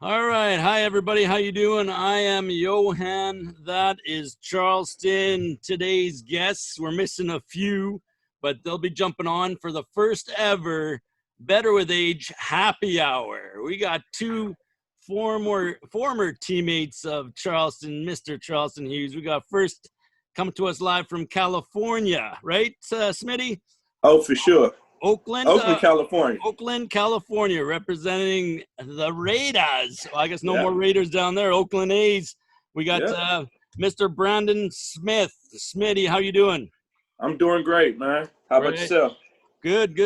All right. Hi, everybody. How you doing? I am Johan. That is Charleston. Today's guests, we're missing a few, but they'll be jumping on for the first ever Better with Age happy hour. We got two former teammates of Charleston, Mr. Charleston Hughes. We got first coming to us live from California, right, Smitty? Oh, for sure. Oakland, California. Oakland, California, representing the Raiders. Well, I guess no more Raiders down there. Oakland A's. We got Mr. Brandon Smith. Smitty, how you doing? I'm doing great, man. How about yourself? Good.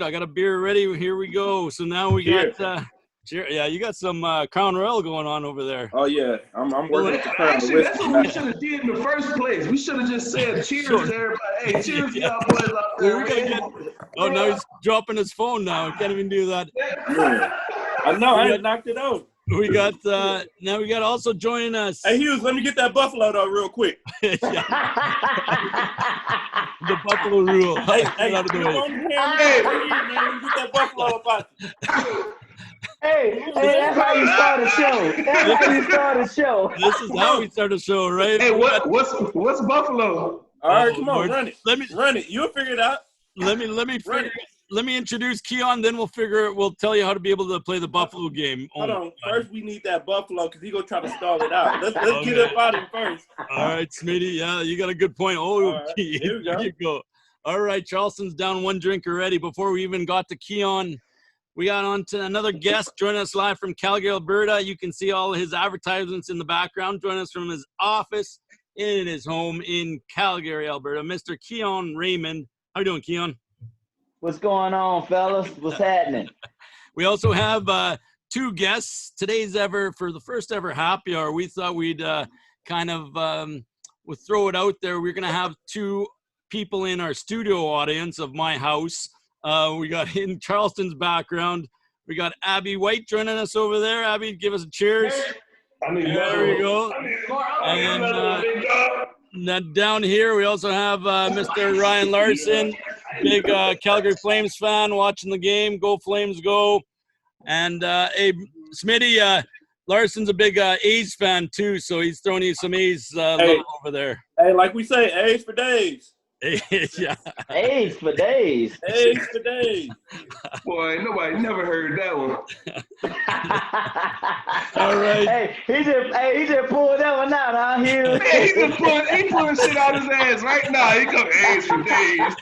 I got a beer ready. Here we go. So now we got you got some Crown Royal going on over there. Oh yeah, I'm working with the Crown. Actually, that's what we should have did in the first place. We should have just said cheers to everybody. Hey, cheers to y'all boys out there. Now he's dropping his phone now. Can't even do that. Yeah. I know. I knocked it out. We got now we got also joining us. Hey Hughes, let me get that buffalo though real quick. The buffalo rule. Hey, out of the way. Man, get that buffalo up. Hey, that's how you start a show. That's how you start a show. This is how we start a show, right? Hey, what's buffalo? All right, come on, run it. Run it. You'll figure it out. Let me introduce Keon, then we'll tell you how to be able to play the buffalo game. Hold on. First, we need that buffalo because he's going to try to stall it out. Let's get up out of him first. All right, Smitty. Yeah, you got a good point. Oh, right, here you go. All right, Charleston's down one drink already. Before we even got to Keon, we got on to another guest joining us live from Calgary, Alberta. You can see all his advertisements in the background. Joining us from his office in his home in Calgary, Alberta, Mr. Keon Raymond. How you doing, Keon? What's going on, fellas? What's happening? We also have two guests. For the first ever happy hour, we thought we'd we'll throw it out there. We're going to have two people in our studio audience of my house. We got in Charleston's background. We got Abby White joining us over there. Abby, give us a cheers. There we go. And then down here, we also have Mr. Ryan Larson, big Calgary Flames fan, watching the game. Go Flames, go! And hey, Smitty, Larson's a big A's fan too, so he's throwing you some A's love over there. Hey, like we say, A's for days. Yeah. A's for days. A's for days. Boy, nobody never heard that one. All right. Hey, he just pulled that one out, huh? Man, he pulling shit out his ass right now. He come A's for days.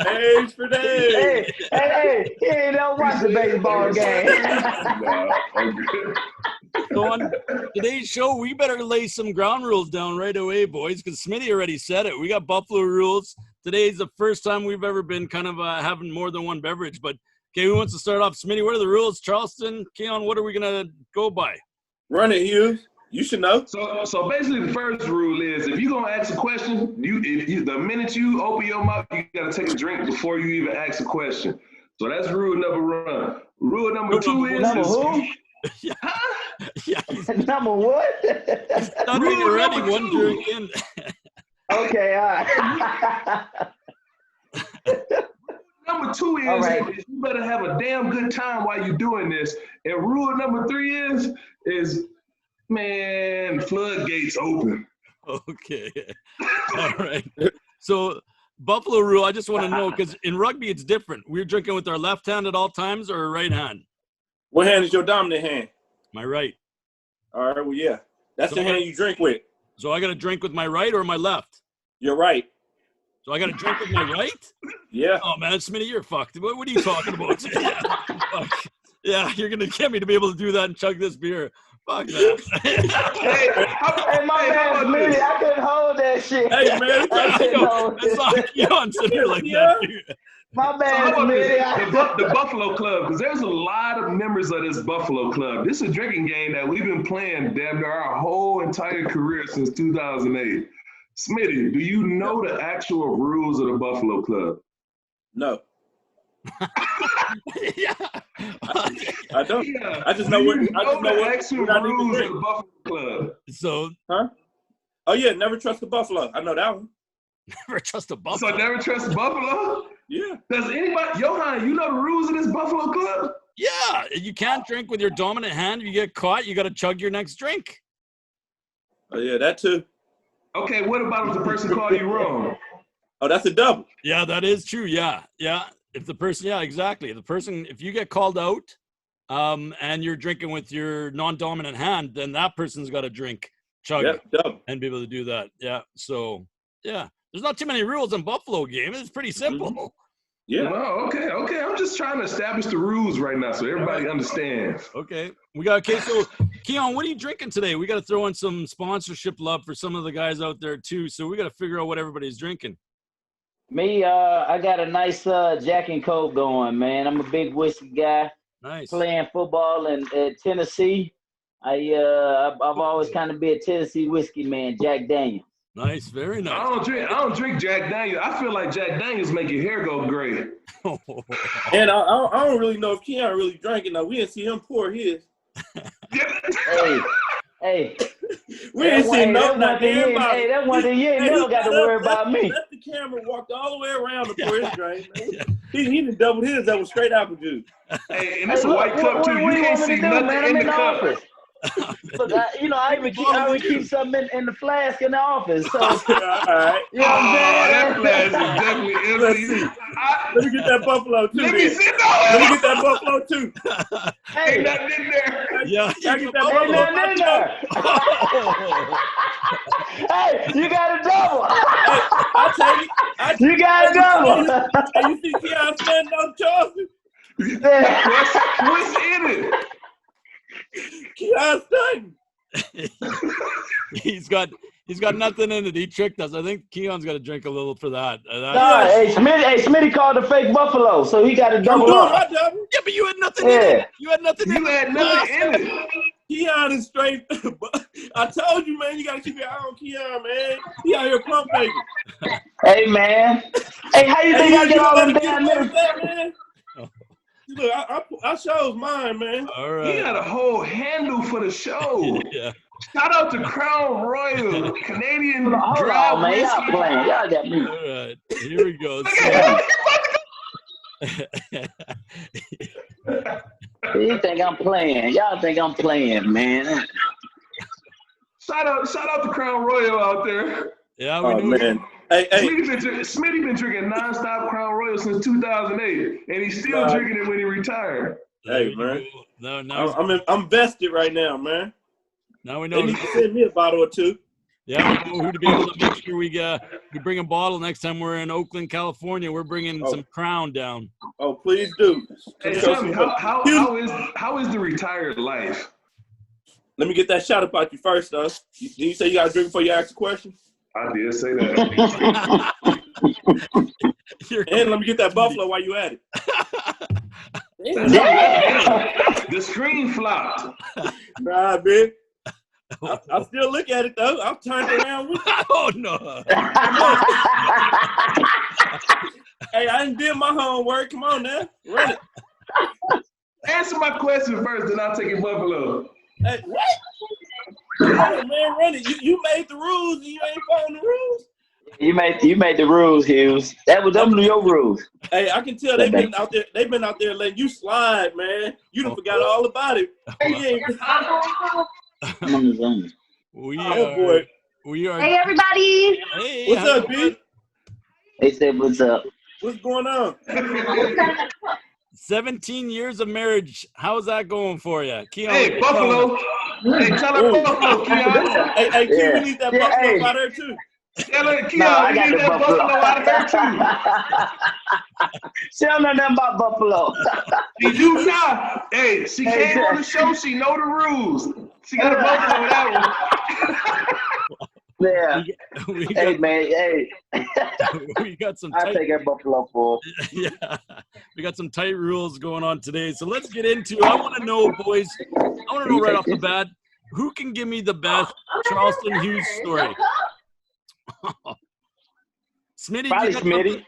A's for days. Hey, he ain't never watched the baseball game. No, I'm good. So on today's show, we better lay some ground rules down right away, boys, because Smitty already said it. We got Buffalo rules. Today's the first time we've ever been kind of having more than one beverage. But, okay, who wants to start off? Smitty, what are the rules? Charleston, Keon, what are we going to go by? Run it, Hughes. You should know. So basically the first rule is if you're going to ask a question, the minute you open your mouth, you got to take a drink before you even ask a question. So that's rule number one. Rule number two is... Number who? Yeah. Number what? Stuttering already, one drink in. Okay, all right. Number two is you better have a damn good time while you're doing this. And rule number three is man, floodgates open. Okay. All right. So Buffalo rule, I just want to know, because in rugby it's different. We're drinking with our left hand at all times or right hand? What hand is your dominant hand? My right. All right, well, yeah. That's the hand you drink with. So I got to drink with my right or my left? You're right. So I got to drink with my right? Yeah. Oh, man, Smitty, you're fucked. What are you talking about? Yeah, you're going to get me to be able to do that and chug this beer. Fuck that. Hey, my man, Smitty, I couldn't hold that shit. Hey, man, it's on Keon sitting here like that, dude. My bad, the Buffalo Club, because there's a lot of members of this Buffalo Club. This is a drinking game that we've been playing damn near our whole entire career since 2008. Smitty, do you know the actual rules of the Buffalo Club? No. Yeah. I don't. Yeah. I just know what. I just know what actual rules of the Buffalo Club. So, huh? Oh yeah, never trust the buffalo. I know that one. Never trust a buffalo. So never trust Buffalo? Yeah. Does anybody, Johan, you know the rules of this Buffalo Club? Yeah, Yeah, you can't drink with your dominant hand. If you get caught, you got to chug your next drink. Oh yeah, that too. Okay, what about if the person called you wrong? Oh, that's a double. Yeah, that is true. Yeah. If the person, exactly. If you get called out, and you're drinking with your non-dominant hand, then that person's got to chug, double. and be able to do that. Yeah. So, yeah, there's not too many rules in Buffalo game. It's pretty simple. Mm-hmm. Yeah. Oh, okay. I'm just trying to establish the rules right now so everybody understands. Okay. So Keon, what are you drinking today? We got to throw in some sponsorship love for some of the guys out there too. So we got to figure out what everybody's drinking. Me, I got a nice Jack and Coke going, man. I'm a big whiskey guy. Nice. Playing football in Tennessee. I've always kind of been a Tennessee whiskey man, Jack Daniels. Nice, very nice. I don't drink Jack Daniels. I feel like Jack Daniels make your hair go gray. And I don't really know if Keon really drank it. Now we didn't see him pour his. Hey. We ain't seen nothing. Hey, that one thing you ain't never got to worry about me. Let the camera walked all the way around to pour his drink. He done doubled his. That was straight apple juice. Hey, and it's a white cup too. You can't see nothing in the cup. Look, I even keep something in the flask in the office. So, all right. You know what I'm That saying? flask is definitely empty. Let me get that buffalo too. Let me see Let me get that buffalo too. Hey, Ain't nothing in there. Yeah, I get that ain't buffalo. nothing in there. Hey, you got a double. I'll take it. You got a double. Hey, you see Keon standing on Charleston? What's in it? Keon stunting. He's got nothing in it. He tricked us. I think Keon's got to drink a little for that. Smitty called a fake buffalo, so he got a double up. Yeah, but you had nothing in it. You had nothing in it. Keon is straight. I told you, man, you got to keep your eye on Keon, man. He out here pump faking. Hey, man. Hey, how you think I get all them damn minutes? Man? Look, I chose mine, man. All right. He got a whole handle for the show. Yeah. Shout out to Crown Royal, Canadian Hold dry on, man. Y'all whiskey. playing. Y'all got me. All right. Here we go. You think I'm playing? Y'all think I'm playing, man? Shout out to Crown Royal out there. Yeah, Oh, man. Hey. Smitty been drinking nonstop Crown Royal since 2008, and he's still drinking it when he retired. Hey, man. No, I'm vested right now, man. now we They know. need to send me a bottle or two. Yeah, we know who to be able to make sure we bring a bottle next time we're in Oakland, California. We're bringing some Crown down. Oh, please do. Hey, tell me, how is the retired life? Let me get that shot about you first, though. You say you got to drink before you ask a question? I did say that. And let me get that buffalo while you at it. The screen flopped. Nah, man. I still look at it, though. I'm turned around with it. Oh, no. Hey, I didn't do my homework. Come on, now. Run it. Answer my question first, then I'll take it buffalo. Hey, what? Yeah, man, run it. You made the rules and you ain't following the rules. You made the rules, Hughes. Them were your rules. Hey, I can tell they've been out there. They've been out there letting you slide, man. You done forgot all about it. We are. Hey, everybody. Hey, What's up, B? They said, "What's up?" What's going on? 17 years of marriage. How's that going for you? Keon, Hey, Buffalo. Hey, tell her Buffalo, Keon. Hey, Keon, we need that buffalo out there, too. Tell her, Keon, we need that buffalo out of there, too. She don't know nothing about Buffalo. She do not. Hey, she came on the show. She know the rules. She got a buffalo with that one. Yeah. Hey, man. Hey. We got some I'll take that buffalo for. Yeah. We got some tight rules going on today. So let's get into it. I want to know, boys. I want to know right off the bat, who can give me the best Charleston Hughes story? Smitty, Probably Smitty.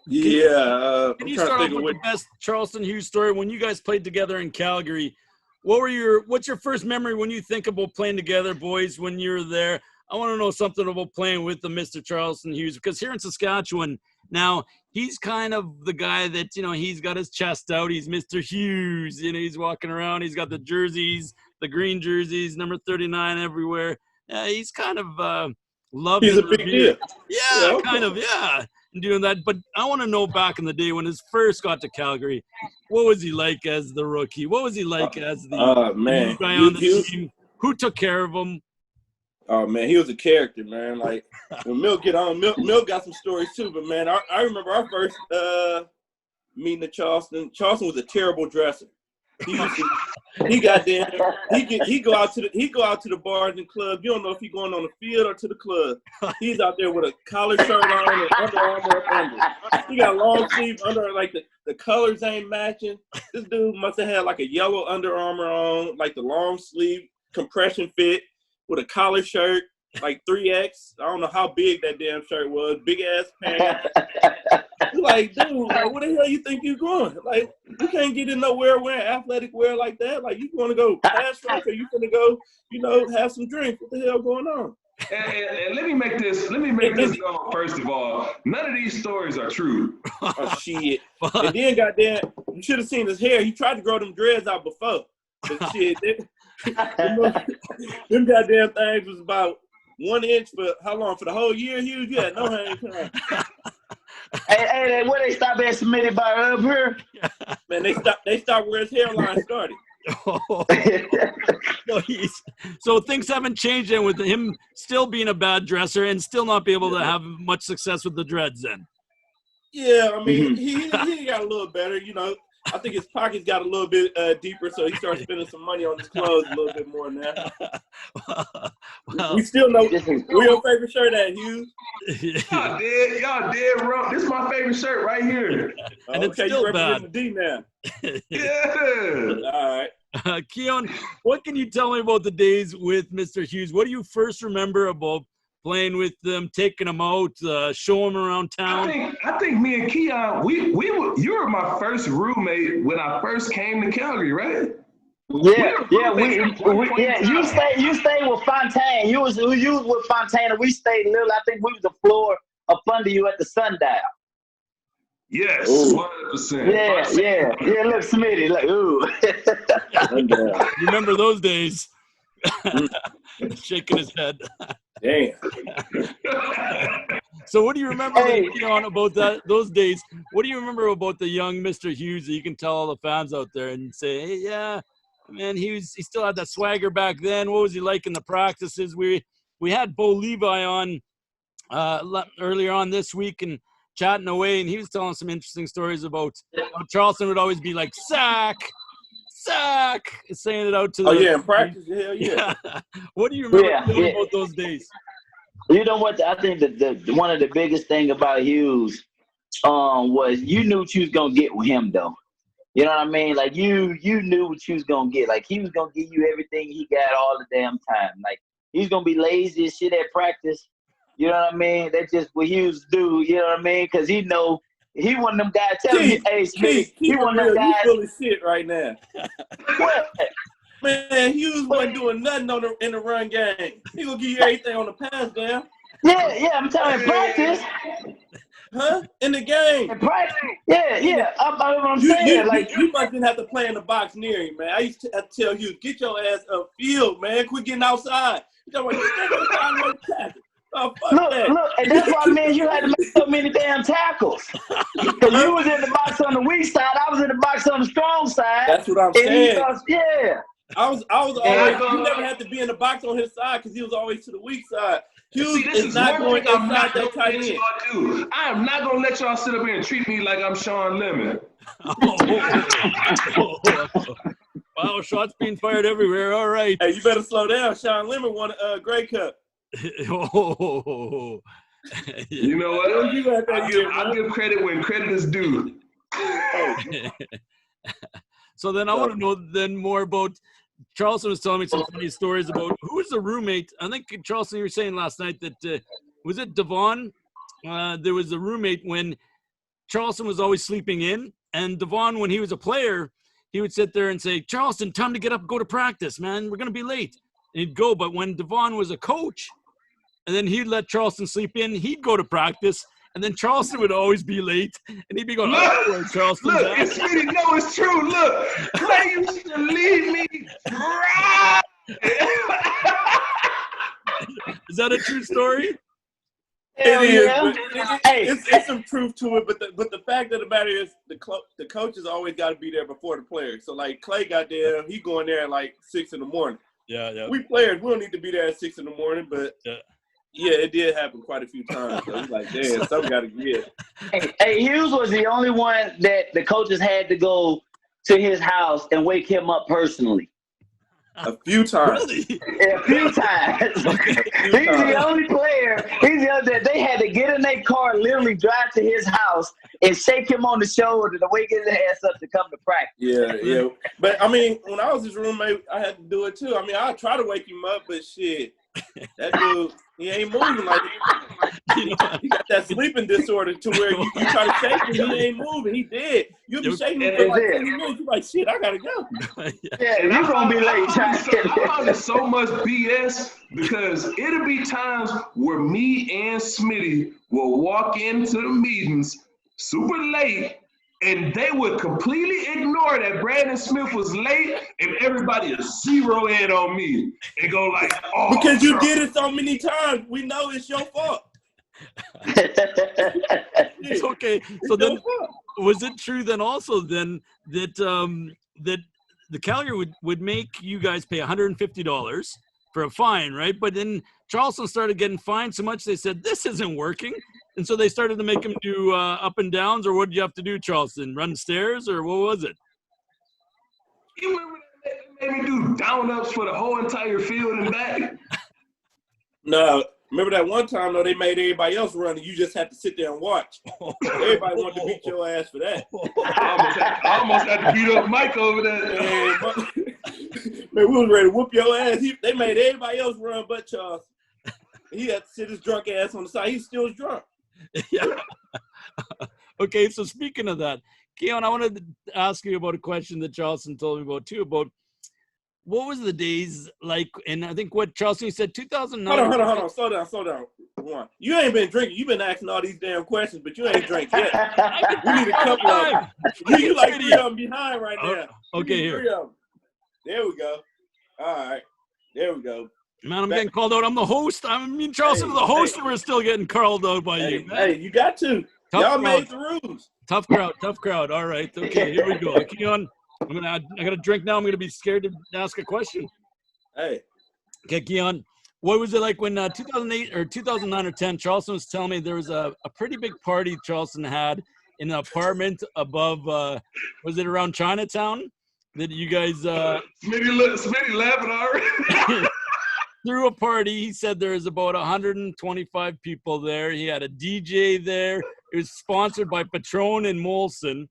Yeah. Can you start off with the best Charleston Hughes story? When you guys played together in Calgary, what's your first memory when you think about playing together, boys, when you're there? I want to know something about playing with the Mr. Charleston Hughes, because here in Saskatchewan, Now, he's kind of the guy that, he's got his chest out. He's Mr. Hughes. He's walking around. He's got the jerseys, the green jerseys, number 39 everywhere. He's kind of loved. He's a big deal. Yeah, okay. Kind of, yeah. Doing that. But I want to know back in the day when he first got to Calgary, what was he like as the rookie? What was he like as the new guy on the team? Who took care of him? Oh, man, he was a character, man. Like, when Milt get on, Milt got some stories, too. But, man, I remember our first meeting at Charleston. Charleston was a terrible dresser. He go out to the bars and clubs. You don't know if he's going on the field or to the club. He's out there with a collar shirt on and Under Armour up under. He got long sleeves under, like the colors ain't matching. This dude must have had like a yellow Under Armour on, like the long sleeve compression fit with a collar shirt, like 3X. I don't know how big that damn shirt was. Big ass pants. Like, dude, like, where the hell you think you going? Like, you can't get in nowhere wearing athletic wear like that. Like, you want to go pass rush or you gonna go, have some drink. What the hell going on? And let me make this known, first of all. None of these stories are true. Oh, shit. And then, goddamn, you should have seen his hair. He tried to grow them dreads out before. But shit, them goddamn things was about 1 inch for how long? For the whole year, Hughes? You had no hang time. Hey, where they stop being submitted by up here? Man, they stopped where his hairline started. So things haven't changed then with him still being a bad dresser and still not be able to have much success with the dreads then. Yeah, I mean, he got a little better, I think his pockets got a little bit deeper, so he started spending some money on his clothes a little bit more now. We still know where your favorite shirt at, Hughes. Y'all dead wrong. This is my favorite shirt right here. And it's still bad. The D now. Yeah. All right. Keon, what can you tell me about the days with Mr. Hughes? What do you first remember about playing with them, taking them out, show them around town? I think me and Keon, you were my first roommate when I first came to Calgary, right? Yeah. You stayed with Fontaine. You was with Fontaine, and we stayed little. I think we was the floor up under you at the Sundial. Yes, 100%. Yeah. Look, Smitty, like, ooh. Remember those days? Shaking his head. Damn. So what do you remember Keon, about those days? What do you remember about the young Mr. Hughes that you can tell all the fans out there and say, hey, yeah, man, he still had that swagger back then. What was he like in the practices? We had Bo Levi on earlier on this week and chatting away, and he was telling some interesting stories about how Charleston would always be like, sack, saying it out to the in practice, hell yeah. What do you remember about those days? You know what? I think that one of the biggest thing about Hughes was you knew what you was gonna get with him, though. You know what I mean? Like you knew what you was gonna get. Like he was gonna give you everything he got all the damn time. Like he's gonna be lazy as shit at practice. You know what I mean? That's just what Hughes do. You know what I mean? Because he know. He one of them guys. Tell me, hey, Smith, he one of them guys. You full of shit right now. What? Man, Hughes wasn't doing nothing in the run game. He gonna give you everything on the pass down. Yeah, I'm telling you, practice. Huh? In the game. In practice. Yeah. I'm saying, you mustn't have to play in the box near him, man. I used to tell Hughes, get your ass upfield, man. Quit getting outside. You talking about Look, and that's why, man, you had to make so many damn tackles. Because you was in the box on the weak side, I was in the box on the strong side. That's what I'm saying. I was always. You never had to be in the box on his side because he was always to the weak side. Hughes is not going inside that tight end. I am not going to let y'all sit up here and treat me like I'm Sean Lemon. Wow, shots being fired everywhere. All right. Hey, you better slow down. Sean Lemon won a Grey Cup. You know what? I'll give credit when credit is due. So then I want to know then more about Charleston was telling me some funny stories about who was the roommate. I think Charleston, you were saying last night that was it Devon? There was a roommate when Charleston was always sleeping in, and Devon, when he was a player, he would sit there and say, "Charleston, time to get up and go to practice, man. We're gonna be late." And he'd go, but when Devon was a coach, and then he'd let Charleston sleep in, he'd go to practice, And then Charleston would always be late, and he'd be going, I don't know where Charleston's Look, at. it's Smitty. No, it's true. Look, Clay used to leave me dry. Is that a true story? Hell It is, yeah. but Hey, it's some truth to it. But the fact of the matter is, the coaches always got to be there before the players. So like Clay got there, he going there at like 6 in the morning. Yeah. We players, we don't need to be there at 6 in the morning, but yeah, it did happen quite a few times. So it's like, damn, something got to give. Hey, Hughes was the only one that the coaches had to go to his house and wake him up personally. A few times. Really? A few times. He's the only player. He's the other that they had to get in their car, literally drive to his house and shake him on the shoulder to wake his ass up to come to practice. Yeah. But I mean, when I was his roommate, I had to do it too. I mean, I try to wake him up, but shit, that dude, he ain't moving like he got that sleeping disorder to where you try to shake him, he ain't moving. He dead. You'll be shaking him for like 20 minutes. You're like, shit, I gotta go. Yeah, you're gonna be late. I found it so much BS because it'll be times where me and Smitty will walk into the meetings super late, and they would completely ignore that Brandon Smith was late, and everybody is zero in on me and go like, "Oh, because you did it so many times. We know it's your fault. It's okay. So then, was it true then also then that that the Calgary would make you guys pay $150 for a fine, right? But then Charleston started getting fined so much they said this isn't working, and so they started to make him do up and downs. Or what did you have to do, Charleston? Run stairs, or what was it? You remember they made me do down ups for the whole entire field and back? No. Remember that one time, though, they made everybody else run, and you just had to sit there and watch. Everybody wanted to beat your ass for that. I almost had to beat up Mike over that. Man, we was ready to whoop your ass. They made everybody else run but Charles. He had to sit his drunk ass on the side. He still was drunk. Yeah. Okay, so speaking of that, Keon, I wanted to ask you about a question that Charleston told me about too, about what was the days like, and I think what Charleston said 2009. Hold on. Slow down. One. You ain't been drinking. You've been asking all these damn questions, but you ain't drank yet. We need a couple of them. You like 3 of them behind right now. Okay, here. 3 of them. There we go. All right. There we go. Man, I'm getting called out. I'm the host. Charleston was the host, and we're still getting called out by you, man. Hey, you got to. Y'all made the rules. Tough crowd. All right. Okay, here we go. Keon, I got to drink now. I'm going to be scared to ask a question. Hey. Okay, Keon, what was it like when 2008 or 2009 or 10, Charleston was telling me there was a pretty big party Charleston had in an apartment above, was it around Chinatown? That you guys Smitty laughing already. threw a party. He said there was about 125 people there. He had a DJ there. It was sponsored by Patron and Molson.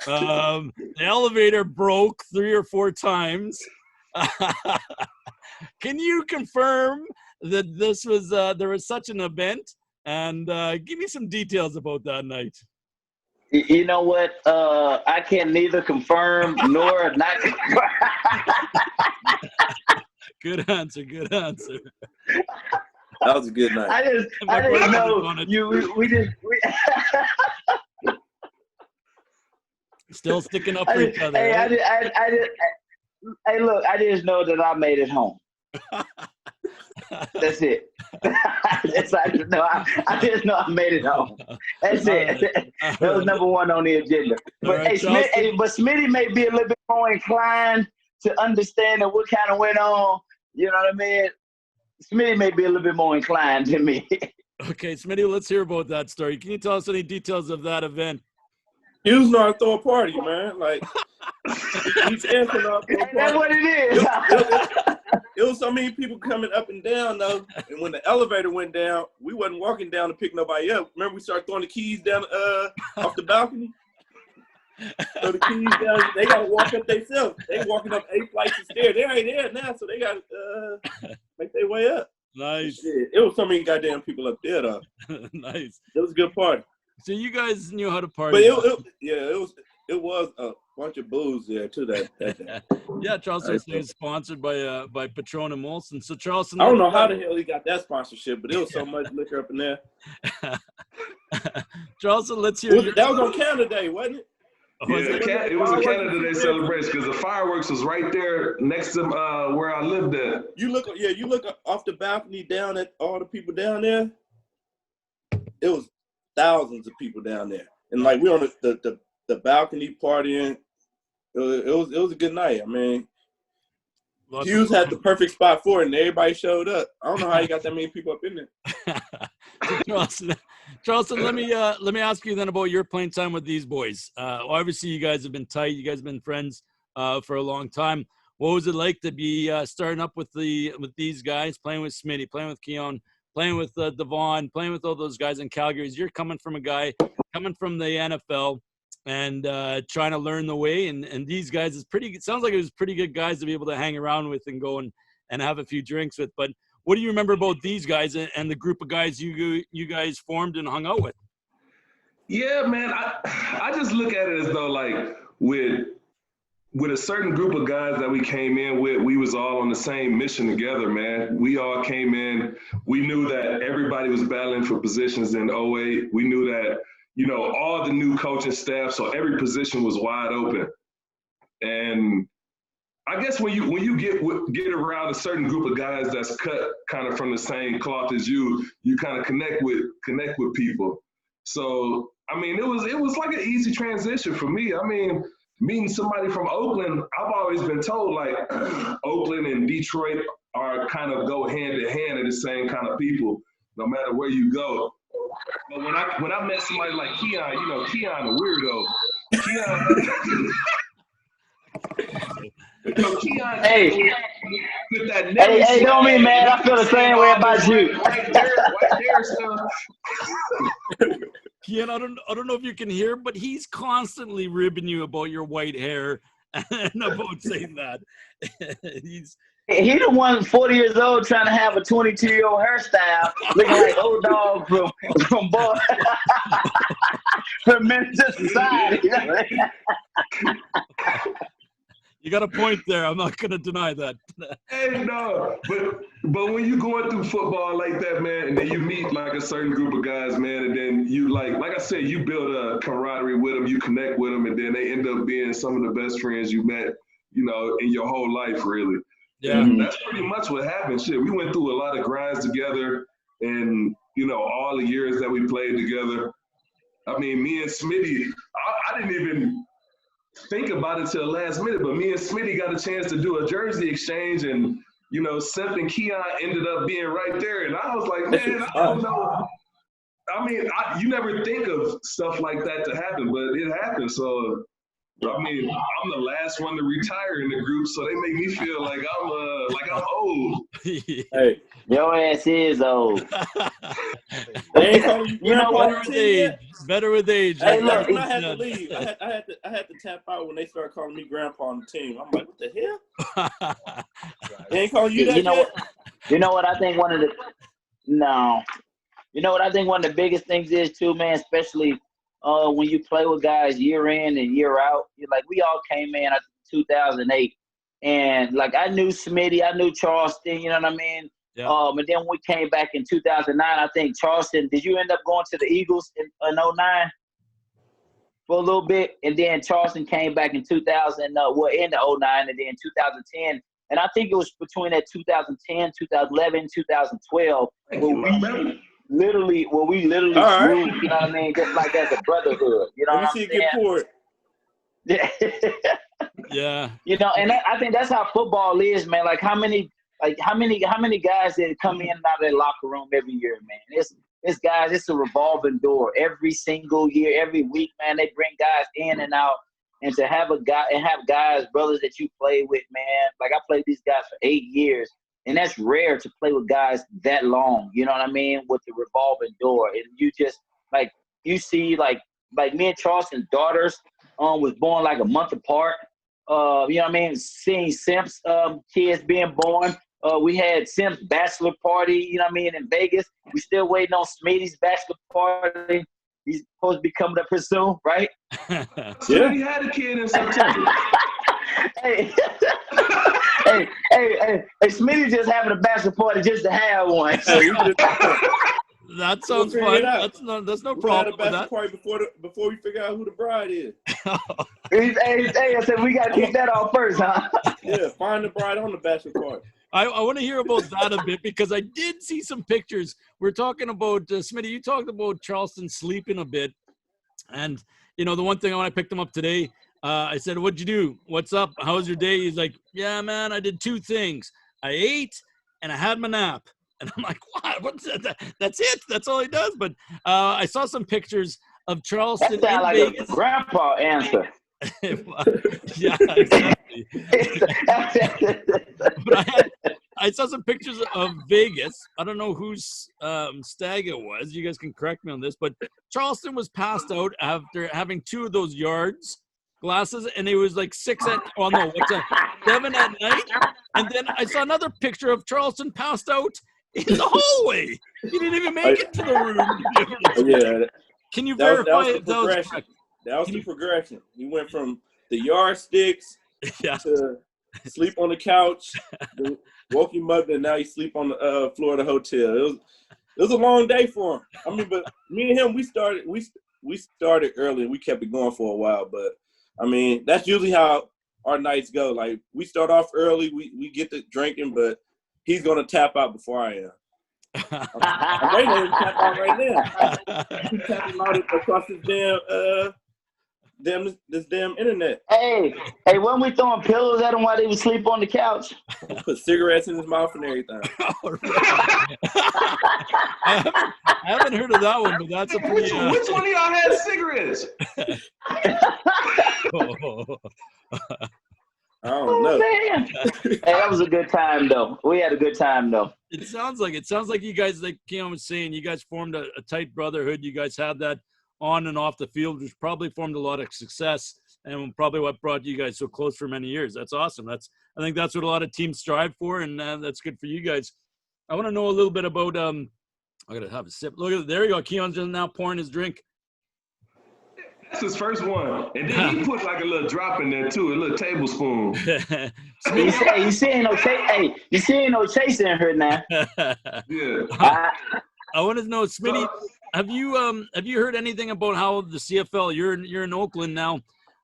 The elevator broke 3 or 4 times. Can you confirm that this was there was such an event? And give me some details about that night. You know what? I can neither confirm nor not confirm. Good answer. That was a good night. I didn't know you. We just. Still sticking up for each other. Hey, look, I just know that I made it home. That's it. I just know I made it home. That's it. That was number 1 on the agenda. But right, Smitty may be a little bit more inclined to understand what kind of went on. You know what I mean? Smitty may be a little bit more inclined than me. Okay, Smitty, let's hear about that story. Can you tell us any details of that event? He was not to throw a party, man. Like, he's dancing off to a party. That's what it is. It was so many people coming up and down, though. And when the elevator went down, we wasn't walking down to pick nobody up. Remember, we started throwing the keys down off the balcony? So the keys down, they got to walk up themselves. They walking up 8 flights of stairs. They ain't there now, so they got to make their way up. Nice. Shit. It was so many goddamn people up there, though. Nice. It was a good party. So you guys knew how to party. But it was a bunch of booze there too that day. Yeah, Charleston was sponsored by Patron and Molson. So Charleston, I don't know how the hell he got that sponsorship, but it was so much liquor up in there. Charleston, let's hear That was on Canada Day, wasn't it? Yeah, it was a Canada Day celebration because the fireworks was right there next to where I lived at. You look off the balcony down at all the people down there. It was thousands of people down there, and like we on the balcony partying. It was a good night. I mean, Hughes had the perfect spot for it, and everybody showed up. I don't know how you got that many people up in there. So Charleston, let me ask you then about your playing time with these boys. Obviously, you guys have been tight. You guys have been friends for a long time. What was it like to be starting up with these guys, playing with Smitty, playing with Keon, playing with Devon, playing with all those guys in Calgary? You're coming from a guy coming from the NFL and trying to learn the way. And these guys it sounds like it was pretty good guys to be able to hang around with and go and have a few drinks with. But what do you remember about these guys and the group of guys you guys formed and hung out with? Yeah, man, I just look at it as though like with a certain group of guys that we came in with, we was all on the same mission together, man. We all came in. We knew that everybody was battling for positions in 08. We knew that, you know, all the new coaching staff, so every position was wide open. And I guess when you get around a certain group of guys that's cut kind of from the same cloth as you kind of connect with people. So I mean, it was like an easy transition for me. I mean, meeting somebody from Oakland, I've always been told like Oakland and Detroit are kind of go hand in hand and the same kind of people, no matter where you go. But when I met somebody like Keon, you know, Keon a weirdo. Keon, hey, with that hey, don't me, man. I feel the same way about you. Right there, stuff. Keon, I don't know if you can hear, but he's constantly ribbing you about your white hair and about saying that. He's the one 40 years old trying to have a 22-year-old hairstyle, looking like old dog from boy from Minister Society. You got a point there. I'm not going to deny that. Hey, no, but when you going through football like that, man, and then you meet like a certain group of guys, man, and then you like I said, you build a camaraderie with them, you connect with them, and then they end up being some of the best friends you met, you know, in your whole life, really. Yeah, and that's pretty much what happened. Shit, we went through a lot of grinds together, and you know, all the years that we played together. I mean, me and Smitty, I didn't even think about it till the last minute, but me and Smitty got a chance to do a jersey exchange, and you know, Smith and Keon ended up being right there, and I was like, man, I don't know. I mean, you never think of stuff like that to happen, but it happened. So, I mean, I'm the last one to retire in the group, so they make me feel like I'm old. Hey, your ass is old. you know what? Better with age. Hey, look, when I had to leave, I had to tap out when they started calling me grandpa on the team. I'm like, what the hell? They ain't calling you that yet? You know what I think one of the biggest things is too, man, especially when you play with guys year in and year out. Like we all came in at 2008, and like I knew Smitty, I knew Charleston, you know what I mean? Yeah. And then when we came back in 2009, I think Charleston, did you end up going to the Eagles in 09 for a little bit? And then Charleston came back in 2000, in the 09, and then 2010. And I think it was between that 2010, 2011, 2012, where we literally grew, you know what I mean? Just like as a brotherhood, you know what I'm saying? Let me see it get poured. Yeah. You know, and I think that's how football is, man. Like how many guys that come in and out of that locker room every year, man? It's guys, it's a revolving door. Every single year, every week, man, they bring guys in and out. And to have guys, brothers that you play with, man. Like I played these guys for 8 years. And that's rare to play with guys that long, you know what I mean, with the revolving door. And you just, like, you see, like me and Charleston's daughters was born like a month apart. You know what I mean? Seeing Simp's kids being born. We had Simp's bachelor party, you know what I mean, in Vegas. We still waiting on Smitty's bachelor party. He's supposed to be coming up here soon, right? Yeah, he had a kid in September. Hey, Smitty just having a bachelor party just to have one. That sounds figure fun. it out. That's no We had problem a with bachelor that. party before we figure out who the bride is. Hey, I said we got to kick that off first, huh? Yeah, find the bride on the bachelor party. I want to hear about that a bit because I did see some pictures. We're talking about, Smitty, you talked about Charleston sleeping a bit. And, the one thing when I picked him up today, I said, what'd you do? What's up? How's your day? He's like, yeah, man, I did 2 things. I ate and I had my nap. And I'm like, what? What's that? That's it. That's all he does. But I saw some pictures of Charleston That sounds in like Vegas. a grandpa answer. Yeah, exactly. But I saw some pictures of Vegas. I don't know whose stag it was. You guys can correct me on this, but Charleston was passed out after having 2 of those yards glasses, and it was like 7 at night. And then I saw another picture of Charleston passed out in the hallway. He didn't even make it to the room. Yeah. Can you verify that was the progression? That was the progression. He went from the yardsticks to sleep on the couch, woke him up, and now he sleep on the floor of the hotel. It was a long day for him. I mean, but me and him, we started early and we kept it going for a while. But I mean, that's usually how our nights go. Like we start off early, we get to drinking, but he's gonna tap out before I am. I'm waiting for him to tap out right now. He's tapping out across this damn internet. Hey, when we throwing pillows at him while they was sleep on the couch? Put cigarettes in his mouth and everything. I haven't heard of that one, but that's a pretty. Which one of y'all had cigarettes? I don't know. Man. Hey, that was a good time though. We had a good time though. It sounds like you guys, like Keon was saying, you guys formed a tight brotherhood. You guys had that on and off the field, which probably formed a lot of success and probably what brought you guys so close for many years. That's awesome. I think that's what a lot of teams strive for, and that's good for you guys. I want to know a little bit about I gotta have a sip. Look at it. There you go. Keon's just now pouring his drink. That's his first one. And then he put like a little drop in there too, a little tablespoon. You see ain't no chase in her now. Yeah. I want to know, Smitty, have you heard anything about how the CFL? You're in Oakland now.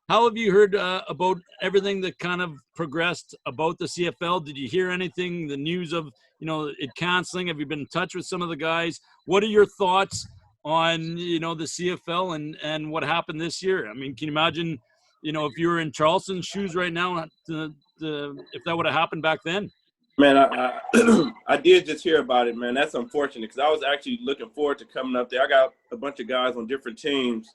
How have you heard about everything that kind of progressed about the CFL? Did you hear anything? The news of it canceling? Have you been in touch with some of the guys? What are your thoughts on the CFL and what happened this year? I mean, can you imagine if you were in Charleston's shoes right now, if that would have happened back then? Man, I did just hear about it, man. That's unfortunate because I was actually looking forward to coming up there. I got a bunch of guys on different teams,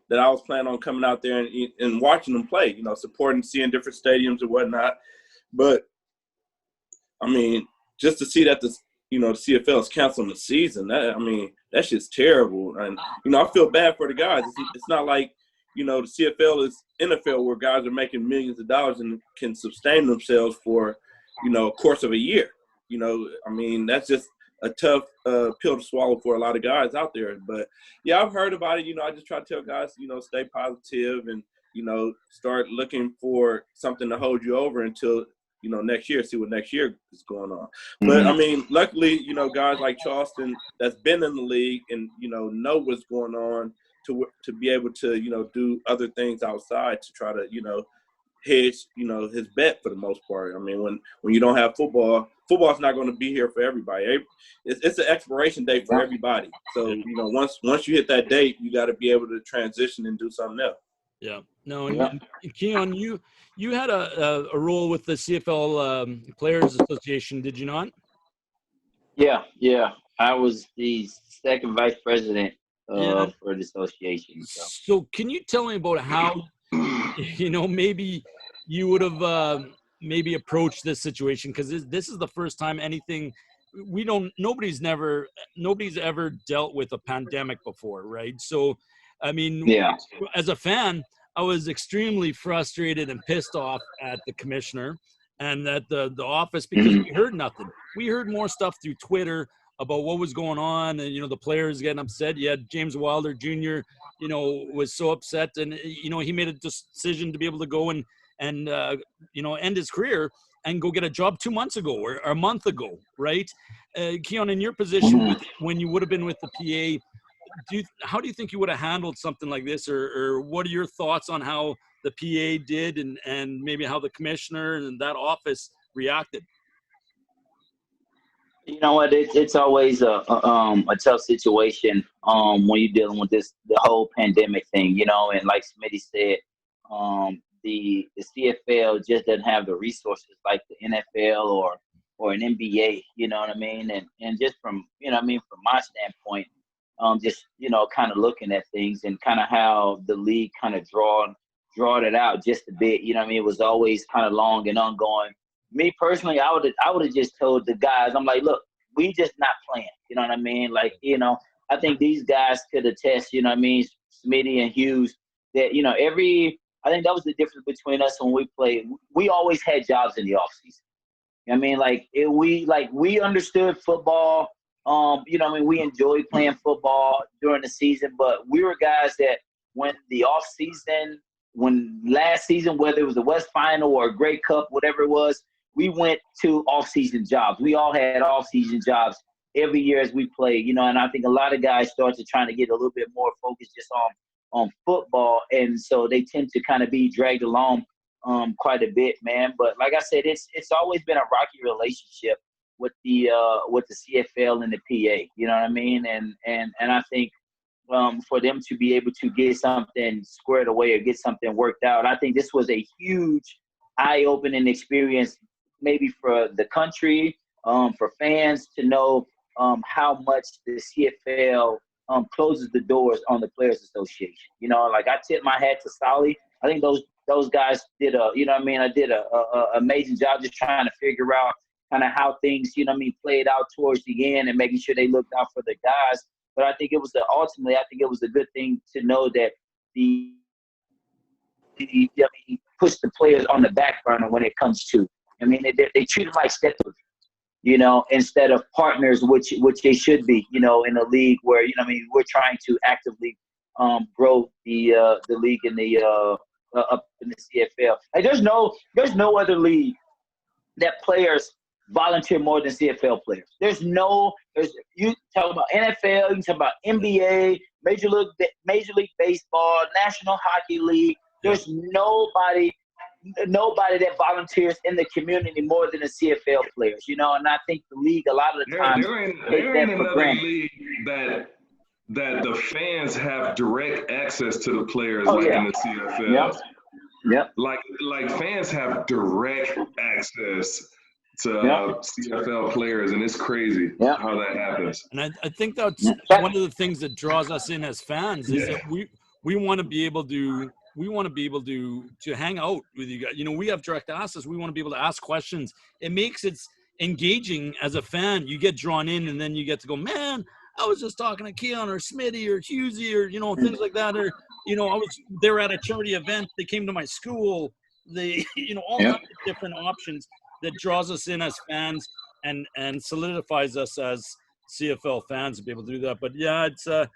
that I was planning on coming out there and watching them play, supporting, seeing different stadiums and whatnot. But, I mean, just to see that the CFL is canceling the season, that shit's terrible. And, I feel bad for the guys. It's not like, the CFL is NFL where guys are making millions of dollars and can sustain themselves for, a course of a year. That's just a tough pill to swallow for a lot of guys out there. But, yeah, I've heard about it. I just try to tell guys, stay positive and, start looking for something to hold you over until, next year, see what next year is going on. But, luckily, guys like Charleston that's been in the league and, know what's going on to be able to, do other things outside to try to, hedge, his bet for the most part. I mean, when you don't have football's not going to be here for everybody. It's an expiration date for everybody. So, once you hit that date, you got to be able to transition and do something else. Yeah. No, and Keon, you had a role with the CFL Players Association, did you not? Yeah. I was the second vice president for the association. So can you tell me about how, maybe you would have maybe approached this situation? Because this is the first time nobody's ever dealt with a pandemic before, right? So, I mean, as a fan, I was extremely frustrated and pissed off at the commissioner and at the office because we heard nothing. We heard more stuff through Twitter about what was going on and, the players getting upset. You had James Wilder Jr., was so upset and, he made a decision to be able to go and and end his career and go get a job 2 months ago or a month ago, right? Keon, in your position, when you would have been with the PA, how do you think you would have handled something like this, or what are your thoughts on how the PA did and maybe how the commissioner and that office reacted? You know what? It's always a tough situation when you're dealing with the whole pandemic thing, and like Smitty said, the CFL just doesn't have the resources like the NFL or an NBA, you know what I mean? And just from from my standpoint, just kind of looking at things and kind of how the league kind of drawed it out just a bit, it was always kind of long and ongoing. Me personally, I would have just told the guys, I'm like, look, we just not playing. You know what I mean? Like, I think these guys could attest, Smitty and Hughes, that, I think that was the difference between us when we played. We always had jobs in the offseason. I mean, we understood football. We enjoyed playing football during the season, but we were guys that when the offseason, when last season, whether it was the West Final or a Grey Cup, whatever it was, we went to off-season jobs. We all had off-season jobs every year as we played, and I think a lot of guys started trying to get a little bit more focused just on football, and so they tend to kind of be dragged along quite a bit, man. But like I said, it's always been a rocky relationship with the CFL and the PA, you know what I mean? And I think for them to be able to get something squared away or get something worked out, I think this was a huge eye-opening experience, maybe for the country, for fans to know how much the CFL closes the doors on the Players Association. Like I tip my hat to Solly. I think those guys did a amazing job just trying to figure out kind of how things, played out towards the end and making sure they looked out for the guys. But I think ultimately it was a good thing to know that the push the players on the back burner when it comes to. They treat them like steppers, instead of partners, which they should be, in a league where, we're trying to actively grow the league in the up in the CFL. Like there's no other league that players volunteer more than CFL players. You talk about NFL, you talk about NBA, Major League Baseball, National Hockey League. There's nobody that volunteers in the community more than the CFL players, and I think the league a lot of the time there ain't another league that the fans have direct access to the players in the CFL. Yep. Like fans have direct access to CFL players, and it's crazy how that happens. And I think that's one of the things that draws us in as fans is that we want to be able to hang out with you guys. We have direct access. We want to be able to ask questions. It makes it engaging as a fan. You get drawn in, and then you get to go, man, I was just talking to Keon or Smitty or Hughesy or things like that. Or they were at a charity event. They came to my school. They all kinds of different options that draws us in as fans and solidifies us as CFL fans to be able to do that. But yeah, it's an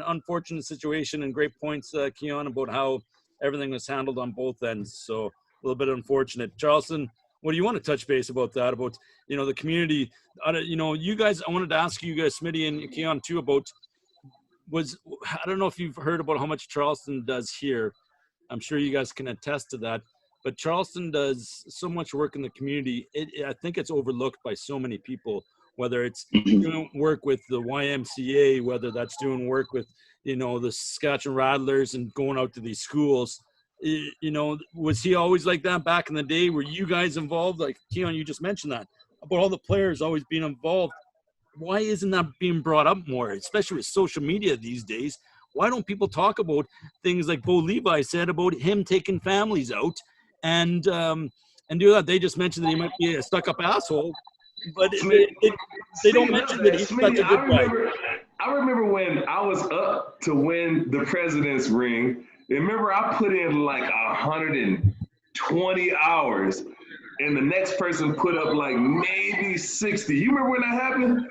unfortunate situation, and great points, Keon, about how everything was handled on both ends. So a little bit unfortunate. Charleston, what do you want to touch base about that? About the community? You guys. I wanted to ask you guys, Smitty and Keon, too, about I don't know if you've heard about how much Charleston does here. I'm sure you guys can attest to that. But Charleston does so much work in the community. I think it's overlooked by so many people, whether it's doing work with the YMCA, whether that's doing work with, the Saskatchewan Rattlers and going out to these schools. Was he always like that back in the day? Were you guys involved? Like, Keon, you just mentioned that, about all the players always being involved. Why isn't that being brought up more, especially with social media these days? Why don't people talk about things like Bo Levi said about him taking families out and do that? They just mentioned that he might be a stuck-up asshole, but they don't mention that he's such a good guy. I remember when I was up to win the President's Ring. Remember, I put in like 120 hours, and the next person put up like maybe 60. You remember when that happened?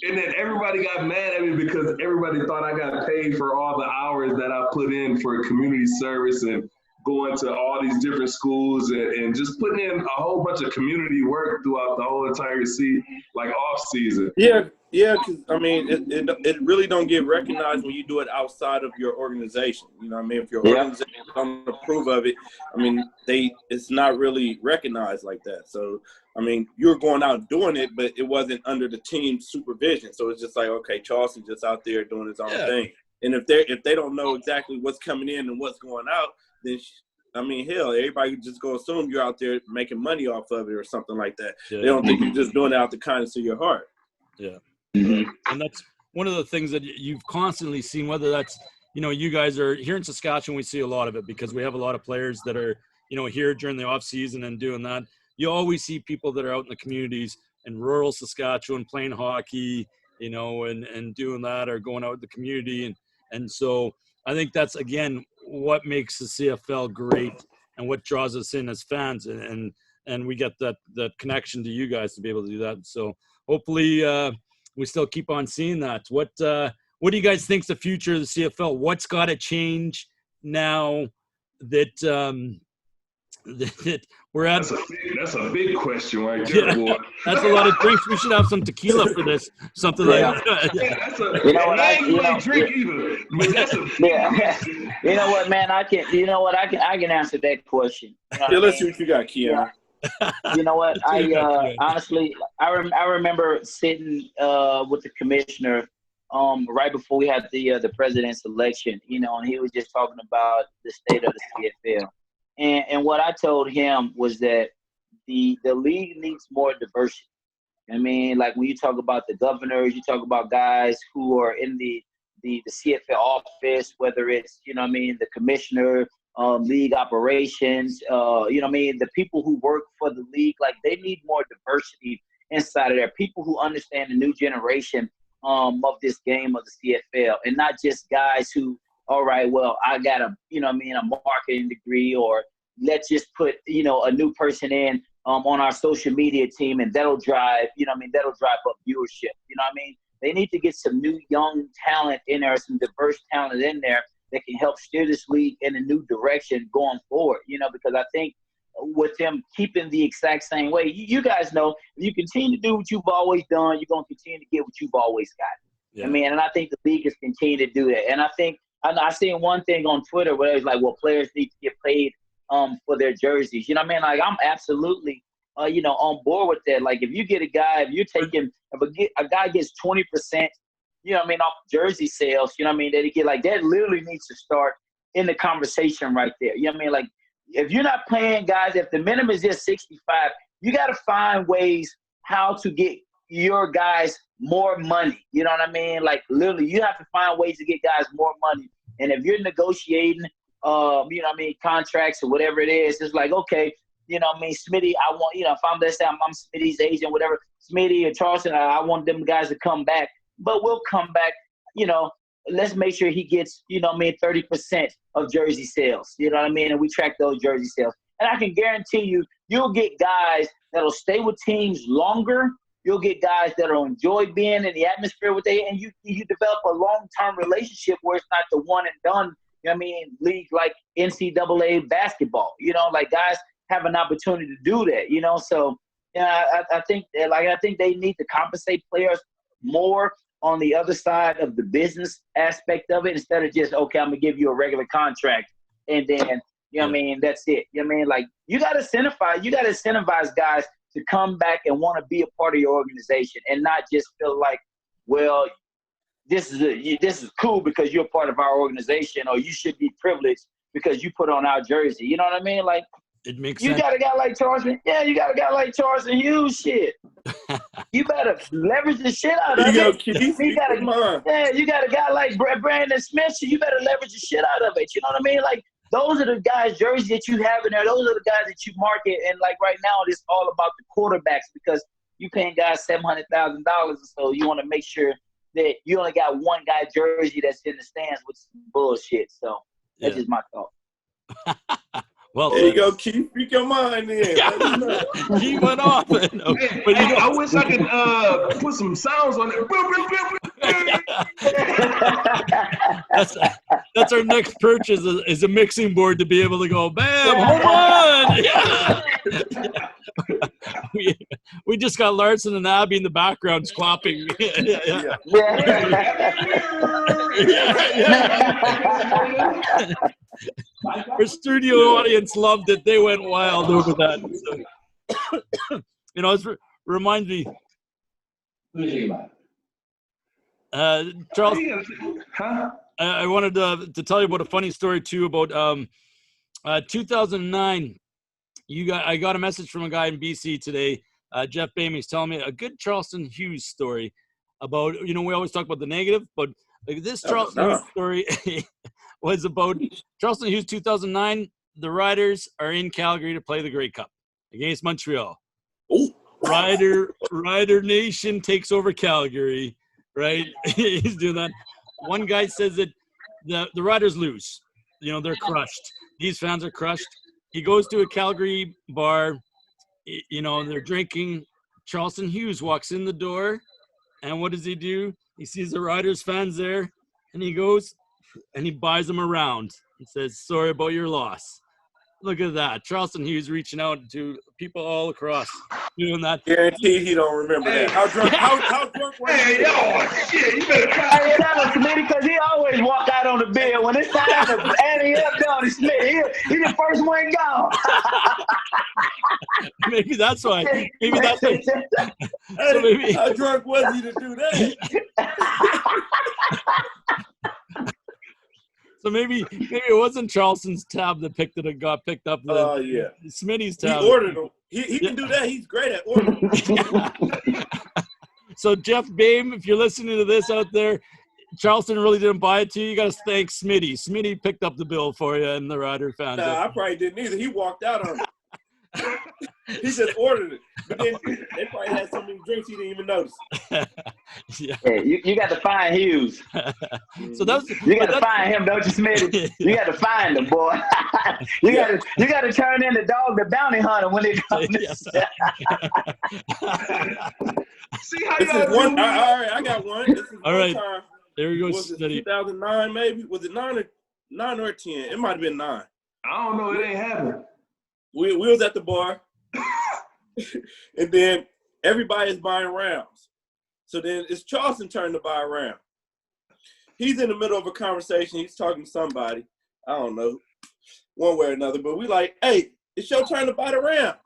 And then everybody got mad at me because everybody thought I got paid for all the hours that I put in for community service and going to all these different schools and just putting in a whole bunch of community work throughout the whole entire off season. Yeah, because I mean, it really don't get recognized when you do it outside of your organization. You know what I mean? If your organization don't approve of it, I mean, it's not really recognized like that. So, I mean, you were going out doing it, but it wasn't under the team's supervision. So it's just like, okay, Charleston's just out there doing his own thing. And if they don't know exactly what's coming in and what's going out, then I mean, hell, everybody just go assume you're out there making money off of it or something like that. Yeah. They don't think you're just doing it out the kindness of your heart. Yeah. Mm-hmm. And that's one of the things that you've constantly seen, whether that's, you guys are here in Saskatchewan, we see a lot of it because we have a lot of players that are, here during the off season and doing that. You always see people that are out in the communities in rural Saskatchewan playing hockey, and doing that, or going out in the community. And so I think that's, again, what makes the CFL great and what draws us in as fans. And we get that connection to you guys to be able to do that. So hopefully we still keep on seeing that. What do you guys think is the future of the CFL? What's got to change now that that we're at? That's a big question right there, boy. That's a lot of drinks. We should have some tequila for this, something like that. That's a drink either. But that's a You know what, man? I can answer that question. Let's see what you got, Keon. You know what? Honestly, I remember sitting with the commissioner right before we had the president's election, and he was just talking about the state of the CFL. And what I told him was that the league needs more diversity. I mean, like when you talk about the governors, you talk about guys who are in the CFL office, whether it's, the commissioner, league operations, the people who work for the league, like they need more diversity inside of there. People who understand the new generation of this game of the CFL, and not just guys who, all right, well, I got a marketing degree, or let's just put, a new person in on our social media team, and that'll drive, that'll drive up viewership. They need to get some new young talent in there, some diverse talent in there that can help steer this league in a new direction going forward, because I think with them keeping the exact same way, you guys know, if you continue to do what you've always done, you're going to continue to get what you've always got. Yeah. And I think the league has continued to do that. And I think I seen one thing on Twitter where it was like, well, players need to get paid for their jerseys. Like I'm absolutely, on board with that. Like if you get a guy, if a guy gets 20%, off jersey sales, that he get, like that literally needs to start in the conversation right there. Like if you're not paying guys, if the minimum is just 65, you got to find ways how to get your guys more money. You know what I mean? Like literally you have to find ways to get guys more money. And if you're negotiating, contracts or whatever it is, it's like, okay, Smitty, I want, if let's say I'm Smitty's agent, whatever, Smitty or Charleston, I want them guys to come back, but we'll come back, let's make sure he gets, 30% of jersey sales, and we track those jersey sales. And I can guarantee you'll get guys that'll stay with teams longer. You'll get guys that'll enjoy being in the atmosphere with they, and you develop a long-term relationship where it's not the one and done, league like NCAA basketball, like guys have an opportunity to do that, so I think they need to compensate players more on the other side of the business aspect of it, instead of just, okay, I'm gonna give you a regular contract and then that's it. Like you gotta incentivize guys to come back and want to be a part of your organization, and not just feel like, well, this is cool because you're a part of our organization, or you should be privileged because you put on our jersey. You know what I mean? Like it makes sense. You got a guy like Charleston. Yeah, you got a guy like Charleston Hughes. Shit, you better leverage the shit out of it. You got a guy like Brandon Smith. So you better leverage the shit out of it. You know what I mean? Like those are the guys' jerseys that you have in there. Those are the guys that you market. And like right now, it's all about the quarterbacks, because you paying guys $700,000, so you want to make sure that you only got one guy jersey that's in the stands with some bullshit. So that's just my thought. Well, there you go, Keith. Speak your mind then. He went off. I wish I could put some sounds on it. That's our next purchase is a mixing board to be able to go, bam, home run. Yeah. We just got Larson and Abby in the background clapping. Yeah. Our studio audience loved it. They went wild over that. So, it reminds me. Charles, I wanted to tell you about a funny story too about 2009. I got a message from a guy in BC today. Jeff Bamey's telling me a good Charleston Hughes story about, we always talk about the negative, but this Charleston Hughes story was about Charleston Hughes 2009. The Riders are in Calgary to play the Grey Cup against Montreal. Ooh. Rider Nation takes over Calgary, right? He's doing that. One guy says that the Riders lose. They're crushed. These fans are crushed. He goes to a Calgary bar, they're drinking. Charleston Hughes walks in the door, and what does he do? He sees the Riders fans there, and he goes and he buys them around. He says, sorry about your loss. Look at that. Charleston Hughes reaching out to people all across doing that. Guaranteed he don't remember that. How drunk were you? Hey, yo, shit, you better Hey, that was Smitty, because he always walk out on the bill. When it's time to ante up Donnie Smith, he the first one gone. Maybe that's why. So maybe, how drunk was he to do that? So maybe it wasn't Charleston's tab that got picked up. Oh, yeah. Smitty's tab. He ordered them. He can do that. He's great at ordering. So, Jeff Bame, if you're listening to this out there, Charleston really didn't buy it to you. You got to thank Smitty. Smitty picked up the bill for you and the Rider fans. Nah, I probably didn't either. He walked out on it. He just ordered it. But then they probably had so many drinks he didn't even notice. Yeah, you got to find Hughes. So you got to find him, don't you, Smitty? You got to find him, boy. You got to turn in the dog, the bounty hunter, when it comes. See how this is one. All right, I got one. This is all one right. Time. There we go. Was it 2009 maybe? Was it 9 or 10? It might have been 9. I don't know. It ain't happening. We was at the bar, and then everybody is buying rounds. So then it's Charleston's turn to buy a round. He's in the middle of a conversation. He's talking to somebody. I don't know, one way or another. But we like, hey, it's your turn to buy the round.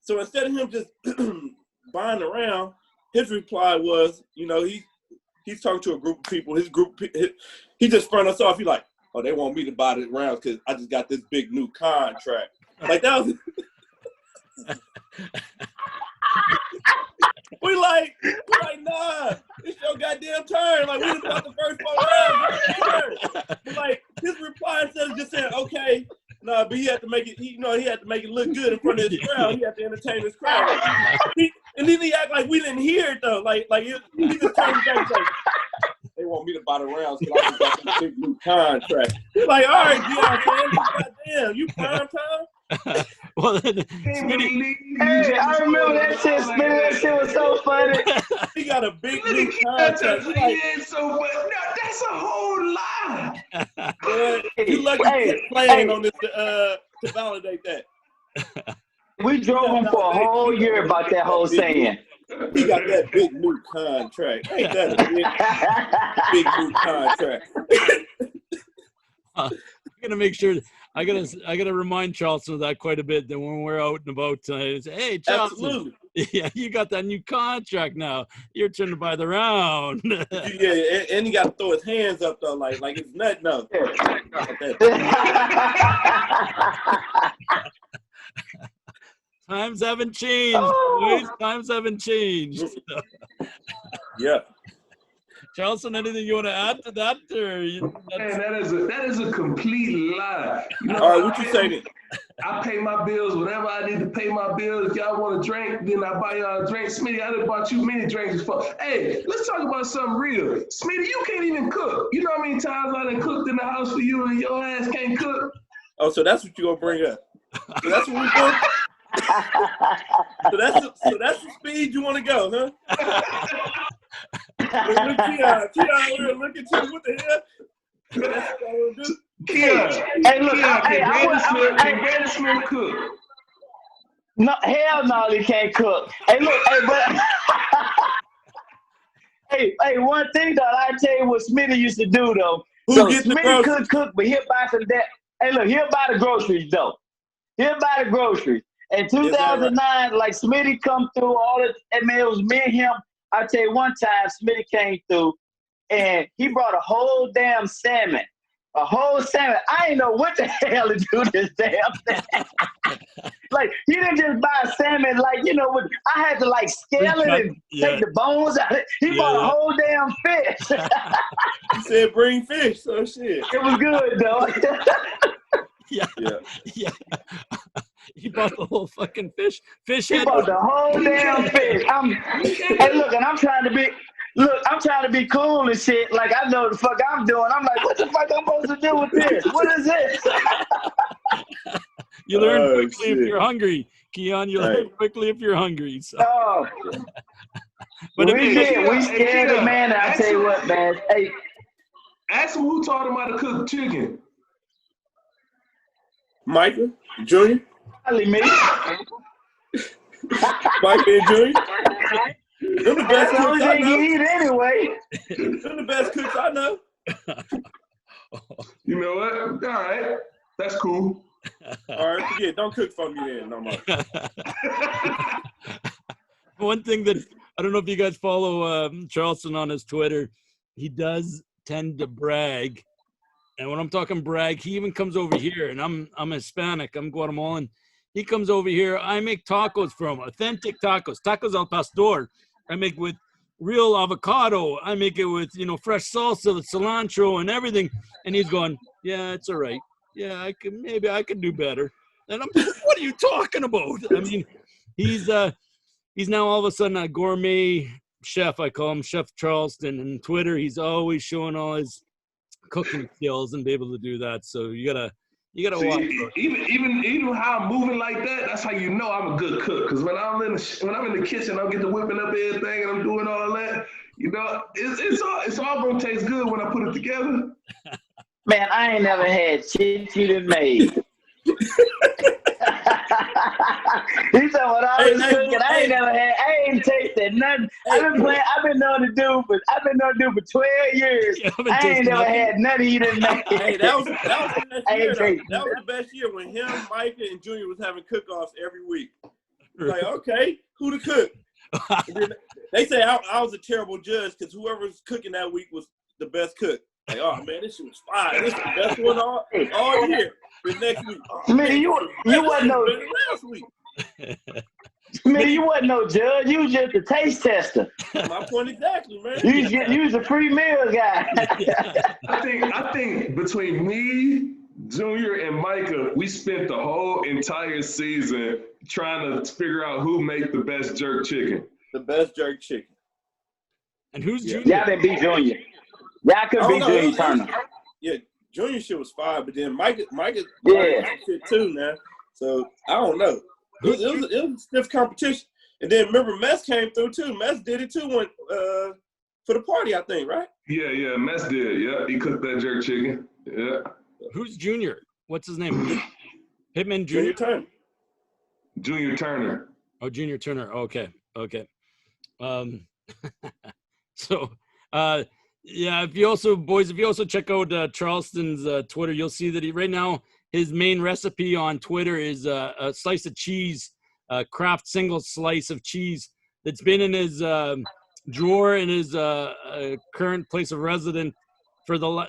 So instead of him just buying the round, his reply was, he's talking to a group of people. He just front us off. He like, oh, they want me to buy the rounds because I just got this big new contract. Like that was. we like, nah, it's your goddamn turn. Like we just bought the first 4 rounds. Like his reply instead of just saying, okay, no, but he had to make it. He had to make it look good in front of his crowd. He had to entertain his crowd. And then he act like we didn't hear it though. Like he just turned back and like, they want me to buy the rounds because I just got this big new contract. He's like, all right, goddamn, you prime time. Well, then, Smitty, hey, I remember that shit, Smitty. That shit was so funny. He got a big new contract. Like, so funny. No, that's a whole lie. You lucky to playing on this to validate that. We drove him for a whole year about that whole saying. He got that big new contract. Ain't that a big new contract? I'm gonna make sure. I gotta remind Charleston of that quite a bit. That when we're out and about tonight, say, hey, Charleston, absolutely. Yeah, you got that new contract now. Your turn to buy the round. Yeah, and he got to throw his hands up though, like it's nothing. No. Times haven't changed. Boys. Times haven't changed. Yeah. Charleston, anything you want to add to that? Man, that is a complete lie. All right, what you say then? I pay my bills, whatever I need to pay my bills. If y'all want a drink, then I buy y'all a drink. Smitty, I done bought you many drinks before. Hey, let's talk about something real. Smitty, you can't even cook. You know how many times I done cooked in the house for you and your ass can't cook? Oh, so that's what you gonna bring up. So that's what we do? So that's the speed you want to go, huh? Look at you. What the hell? That's what I would do. Keon, Hey, look, can Brandon Smith cook? No, hell no, he can't cook. Hey, look, hey, but hey, one thing though, I tell you what Smitty used to do though. Who So gets the Smitty groceries? could cook, but he'll buy some that. Hey, look, he'll buy the groceries though. He'll buy the groceries. In 2009, like Smitty come through all the. I mean, it was me and him. I tell you, one time Smitty came through, and he brought a whole damn salmon. A whole salmon. I didn't know what the hell to do this damn thing. Like, he didn't just buy a salmon, like, you know, I had to, like, scale it and take the bones out. He bought a whole damn fish. He said, bring fish. So shit. It was good, though. Yeah. He bought the whole fucking fish. He bought the whole damn fish. Hey, look, and I'm trying to be cool and shit. Like, I know the fuck I'm doing. I'm like, what the fuck I'm supposed to do with this? What is this? You learn quickly if you're hungry, Keon. You learn quickly if you're hungry. So. Oh. But we scared it, man. I tell you what, man. Hey, ask him who taught him how to cook chicken. Micah Jr. Probably me. Micah and Jr. They're the best That's the only cooks I thing know. you eat anyway. They're the best cooks I know. You know what? All right. That's cool. All right, forget. Don't cook for me then no more. One thing that I don't know if you guys follow Charleston on his Twitter, he does tend to brag. And when I'm talking brag, he even comes over here, and I'm Hispanic, I'm Guatemalan. He comes over here. I make tacos from authentic tacos al pastor. I make with real avocado. I make it with, you know, fresh salsa, with cilantro and everything. And he's going, yeah, it's all right. Yeah, maybe I could do better. And I'm like, what are you talking about? I mean, he's now all of a sudden a gourmet chef. I call him Chef Charleston. And Twitter, he's always showing all his cooking skills and be able to do that. So you gotta watch. Even how I'm moving like that, that's how you know I'm a good cook. Because when I'm in the kitchen, I'm getting to whipping up everything and I'm doing all that. You know, it's all gonna taste good when I put it together. Man, I ain't never had shit you done made. He said what I was cooking. I ain't tasted nothing. I've been known to do for 12 years. I ain't never had nothing he done made. Hey, that was the best year. That was the best year when him, Micah, and Junior was having cook-offs every week. Like, okay, who to cook? They say I was a terrible judge because whoever was cooking that week was the best cook. Like, oh man, this shit was fire. This is the best one all year. The next week, Smitty, you wasn't no last week. Smitty, you wasn't no judge. You was just a taste tester. My point exactly, man. You was a free meal guy. I think between me, Junior, and Micah, we spent the whole entire season trying to figure out who made the best jerk chicken. The best jerk chicken. And who's Junior? Y'all didn't beat Junior. Y'all could beat Junior Turner. Yeah, Junior shit was fire, but then Micah shit too, man. So I don't know. It was a stiff competition. And then remember Mess came through too. Mess did it too when for the party, I think, right? Yeah, Mess did. Yeah, he cooked that jerk chicken. Yeah. Who's Junior? What's his name? Hitman Junior Turner. Junior Turner. Oh, Junior Turner. Okay. So, yeah, if you also check out Charleston's Twitter, you'll see that right now his main recipe on Twitter is a slice of cheese, a Kraft single slice of cheese that's been in his drawer in his current place of residence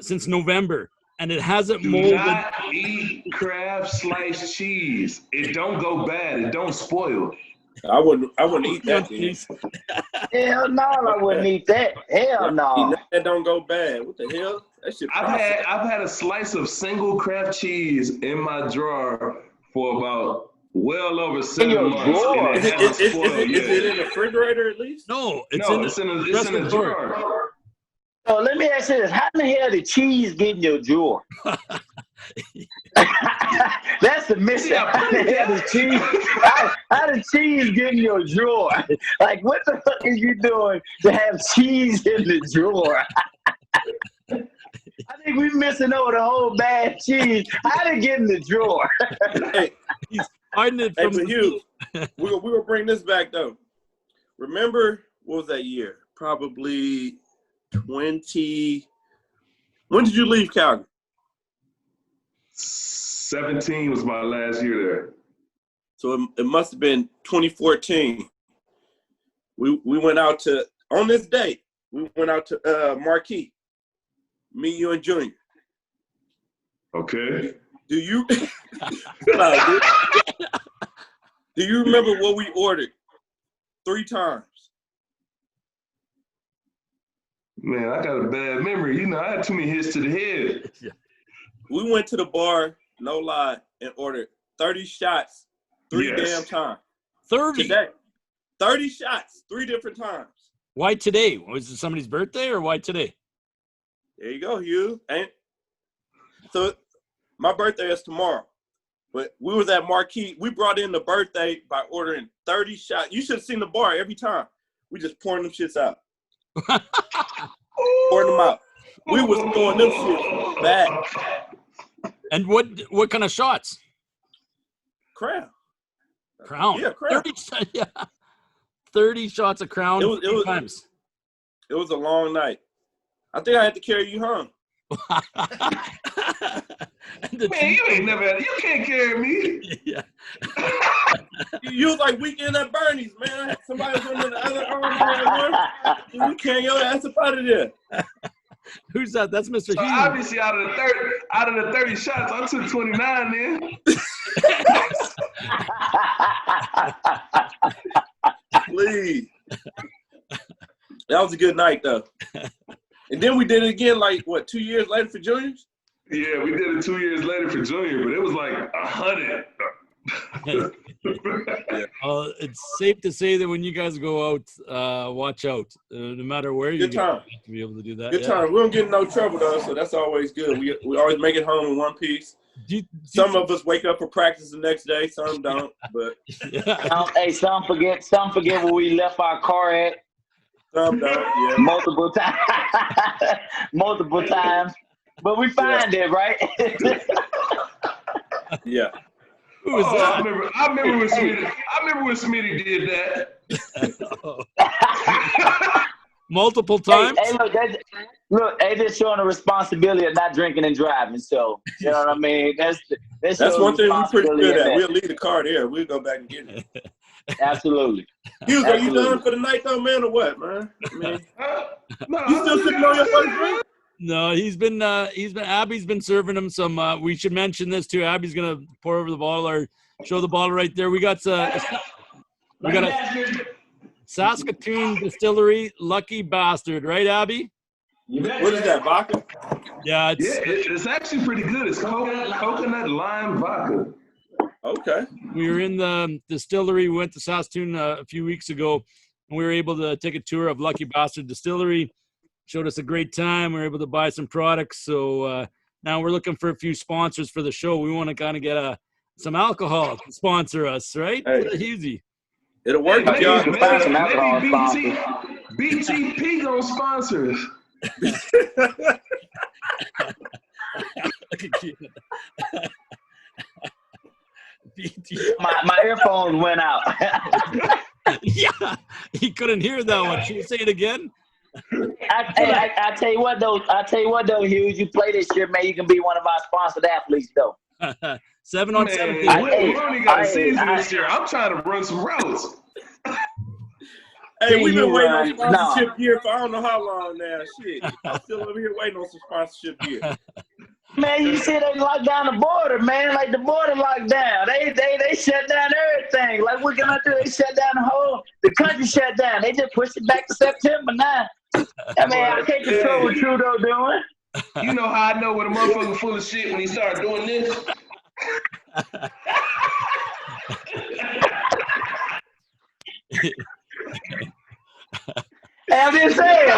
since November, and it hasn't molded. Do not eat Kraft sliced cheese. It don't go bad. It don't spoil. I wouldn't eat that. Hell no, I wouldn't eat that. Hell no. That don't go bad. What the hell? That shit. I've had a slice of single Kraft cheese in my drawer for about well over 7 months. Is it in the refrigerator at least? No, it's in a drawer. So let me ask you this: how the hell did cheese get in your drawer? That's the mystery. How did cheese get in your drawer? Like, what the fuck are you doing to have cheese in the drawer? I think we're missing over the whole bad cheese. How did it get in the drawer? Hey, He's hiding it hey, from but Hugh, we will bring this back though. Remember what was that year? Probably 20. When did you leave Calgary? 17 was my last year there. So it must have been 2014. We went out to, on this day, we went out to Marquee. Me, you, and Junior. Okay. Do you do you remember what we ordered 3 times? Man, I got a bad memory. You know, I had too many hits to the head. Yeah. We went to the bar, no lie, and ordered 30 shots 3 Yes. damn times. 30. Today. 30 shots 3 different times. Why today? Was it somebody's birthday or why today? There you go, Hugh. So my birthday is tomorrow. But we was at Marquee. We brought in the birthday by ordering 30 shots. You should have seen the bar every time. We just pouring them shits out. Pouring them out. We was throwing them shits back. And what kind of shots? Crown. Crown. Yeah, Crown. 30, yeah. 30 shots of Crown It was times. It was a long night. I think I had to carry you home. Man, you can't carry me. Yeah. You was like weekend at Bernie's, man. Somebody was on the other arm. You carry your ass up out of there. Who's that? That's Mr. So Hughes. obviously, out of the 30 shots, I took 29 then. Please. That was a good night, though. And then we did it again, like, what, 2 years later for juniors? Yeah, we did it 2 years later for junior, but it was like 100. It's safe to say that when you guys go out, watch out. No matter where you go, you have to be able to do that. Good time. We don't get in no trouble, though, so that's always good. We always make it home in one piece. Some of us wake up for practice the next day. Some don't, but Hey, some forget where we left our car at. some don't. Yeah. Multiple times, but we find it, right? Yeah. Who was that? I remember when Smitty did that. Multiple times? Hey, look, they just showing the responsibility of not drinking and driving. So, you know what I mean? That's one thing we're pretty good at. We'll leave the car there. We'll go back and get it. Absolutely. Hughes, are you done for the night, though, man, or what, man? I mean, you still sitting on your first drink? No, Abby's been serving him some, we should mention this too. Abby's going to pour over the bottle or show the bottle right there. We got a Saskatoon Distillery Lucky Bastard, right, Abby? What is that, vodka? Yeah, it's actually pretty good. It's coconut lime vodka. Okay. We were in the distillery. We went to Saskatoon a few weeks ago, and we were able to take a tour of Lucky Bastard Distillery. Showed us a great time. We were able to buy some products. So now we're looking for a few sponsors for the show. We want to kind of get some alcohol to sponsor us, right? Hey. Easy. It'll work. Maybe Maybe BTP gonna sponsor us. My earphones went out. Yeah, he couldn't hear that one. Should we say it again? I tell you what though, Hughes, you play this year, man, you can be one of our sponsored athletes though. 7 on 7. We only got a season this year. I'm trying to run some routes. Hey, we've been waiting on sponsorship gear for I don't know how long now. Shit. I'm still over here waiting on some sponsorship gear. Man, you see they locked down the border, man. Like the border locked down. They shut down everything. Like we're gonna do, they shut down the country shut down. They just pushed it back to September now. I mean, I can't control what Trudeau doing. You know how I know when a motherfucker full of shit when he start doing this? I'm just saying.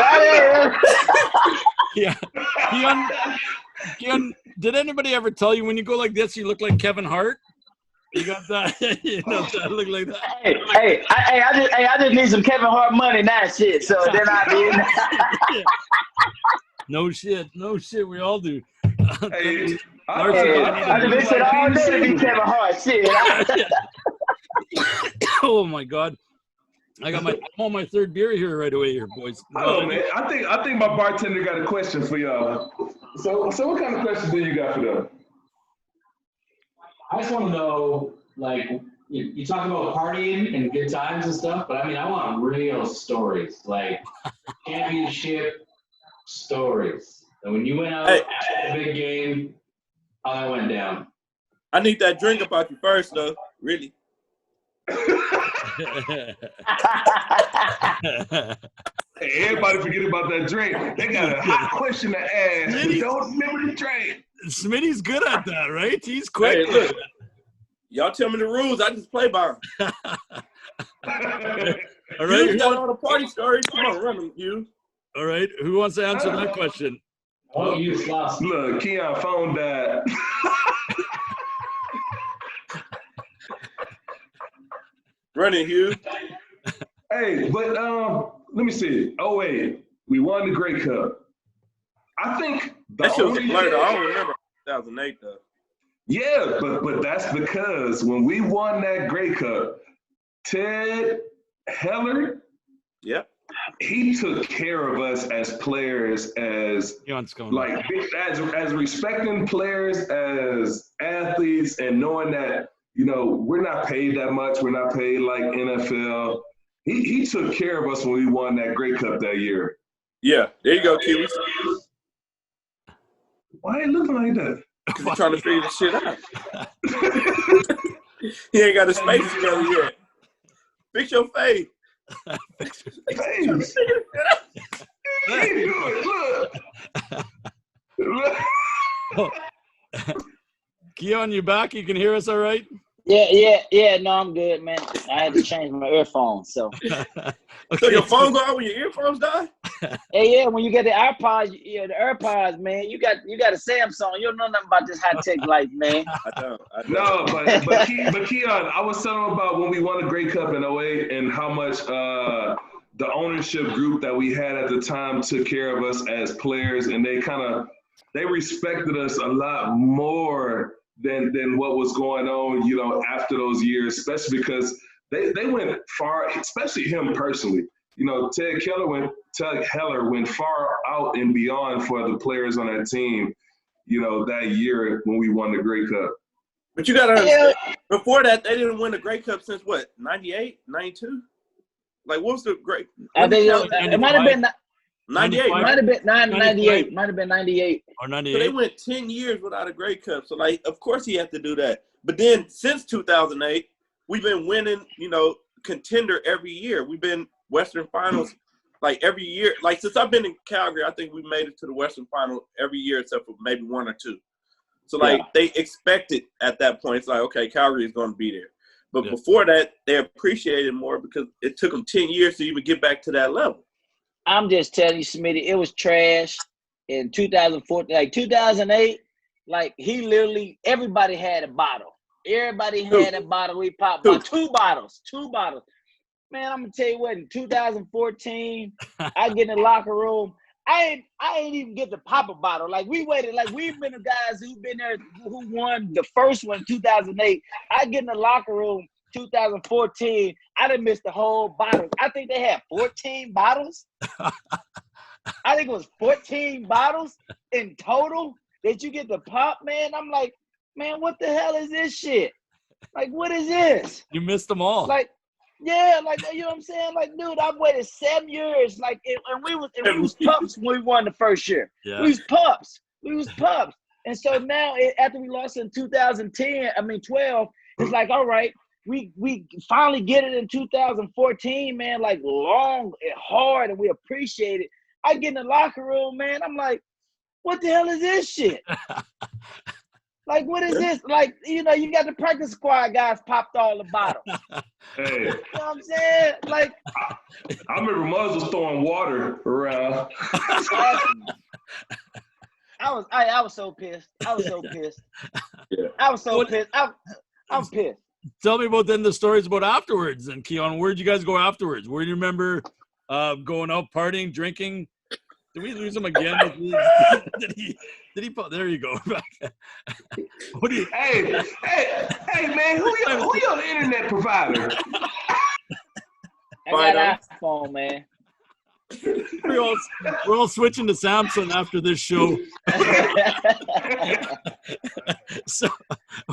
Yeah. Keon, did anybody ever tell you when you go like this, you look like Kevin Hart? You got that? That look like that. I just need some Kevin Hart money now, shit. So then I did. No shit. We all do. Hey, I miss it all day to be Kevin Hart. Shit. Oh my God. I'm on my third beer here right away here, boys. Oh man, I think my bartender got a question for y'all. So what kind of question do you got for them? I just want to know, like, you talk about partying and good times and stuff, but I mean, I want real stories, like championship stories. And when you went out at a big game, how that went down. I need that drink about you first, though. Really. Hey, everybody forget about that drink. They got a hot question to ask. Don't remember the drink. Smitty's good at that, right? He's quick. Hey, look. Y'all tell me the rules. I just play by them. All right. You got all the party stories. Come on, run them, you. All right. Who wants to answer that question? Oh, you lost. Look, Keon phone died. Run it, Hugh. Hey, but let me see. Oh wait, we won the Grey Cup. I think That shit was a blur, though. I don't remember 2008, though. Yeah, but that's because when we won that Grey Cup, Ted Heller, Yep. he took care of us as players, as like as respecting players as athletes, and knowing that, you know, we're not paid that much. We're not paid like NFL. He took care of us when we won that Grey Cup that year. Yeah, there you go, Kiwi. Why ain't looking like that? Because he's trying to figure this shit out. He ain't got his face together yet. Fix your face. Face. Oh. Keon, you back? You can hear us all right? Yeah. No, I'm good, man. I had to change my earphones, so. So your phone go out when your earphones die? Yeah. When you get the AirPods, the AirPods, man, you got a Samsung. You don't know nothing about this high tech life, man. I don't. No, but Keon, I was telling him about when we won the Grey Cup in 08 and how much the ownership group that we had at the time took care of us as players, and they respected us a lot more than what was going on, you know, after those years, especially because they went far, especially him personally. You know, Ted Heller went far out and beyond for the players on that team, you know, that year when we won the Grey Cup. But you got to understand, before that, they didn't win the Grey Cup since what, 98, 92? Like, what was the Grey? I think it might have been 98. Might have been 98. Might have been 98. Or 98. So they went 10 years without a Grey Cup. So, like, of course he had to do that. But then since 2008, we've been winning, you know, contender every year. We've been Western Finals, like, every year. Like, since I've been in Calgary, I think we made it to the Western Final every year except for maybe one or two. So, like, they expected at that point, it's like, okay, Calgary is going to be there. But before that, they appreciated more because it took them 10 years to even get back to that level. I'm just telling you, Smitty, it was trash in 2014. Like 2008, like he literally, everybody had a bottle. Everybody had a bottle. We popped about two bottles. Man, I'm gonna tell you what. In 2014, I get in the locker room. I ain't even get to pop a bottle. Like we waited. Like we've been the guys who've been there, who won the first one in 2008. I get in the locker room 2014. I done missed the whole bottle. I think they had 14 bottles. I think it was 14 bottles in total that you get to pop, man. I'm like, man, what the hell is this shit? Like, what is this? You missed them all. Like, yeah, like, you know what I'm saying? Like, dude, I've waited 7 years. Like, and we was pups when we won the first year. Yeah. We was pups. And so now, after we lost in 12, it's like, all right, we finally get it in 2014, man, like long and hard, and we appreciate it. I get in the locker room, man, I'm like, what the hell is this shit? Like, what is this? Like, you know, you got the practice squad guys popped all the bottles. Hey. You know what I'm saying? Like, I remember Muzz was throwing water around. I was so pissed. I was so pissed. Yeah. I was so pissed. I'm pissed. Tell me about then the stories about afterwards. And Keon, where'd you guys go afterwards? Where do you remember going out partying, drinking? Did we lose him again? Did he? There you go. What do you? Hey, man, who your internet provider? I got an iPhone, man. We're all switching to Samsung after this show. So,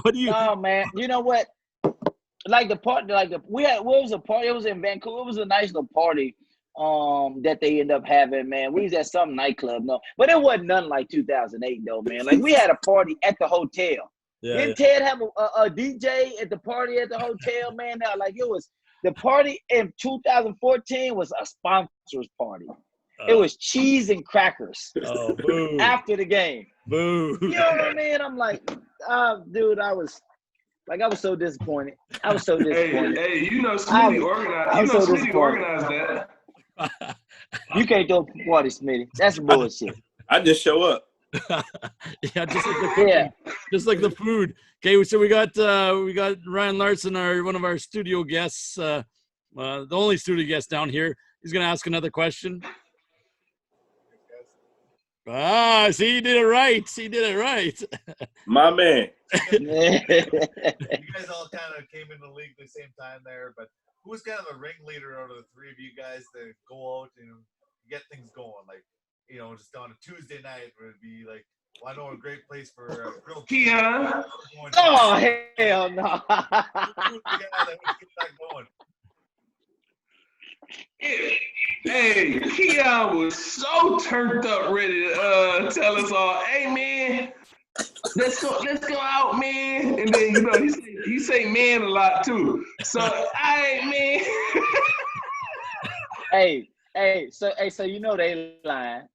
what do you? Oh man, you know what? Like the party, we had. What was a party? It was in Vancouver. It was a nice little party. That they end up having, man. We was at some nightclub, but it wasn't nothing like 2008 though, man. Like we had a party at the hotel. Didn't Ted have a DJ at the party at the hotel, man? Now, like it was the party in 2014 was a sponsors party. It was cheese and crackers after the game. Boo. You know what I mean? I'm like, dude, I was so disappointed. I was so disappointed. Hey, Smitty organized that. You can't throw a party, Smitty. That's bullshit. I just show up. Yeah, just like the food. Okay, so we got Ryan Larson, one of our studio guests, the only studio guest down here. He's gonna ask another question. See, he did it right. My man. You guys all kind of came in the league at the same time there, but who was kind of the ringleader out of the three of you guys to go out and get things going? Like, just on a Tuesday night would it be like, well, I know a great place for grilled Keon. Oh, hell no. Who's the guy that would get that going? Hey, Keon was so turned up, ready to tell us all, hey man, let's go out, man. And then he say man a lot too. So alright, man. hey, so they lying.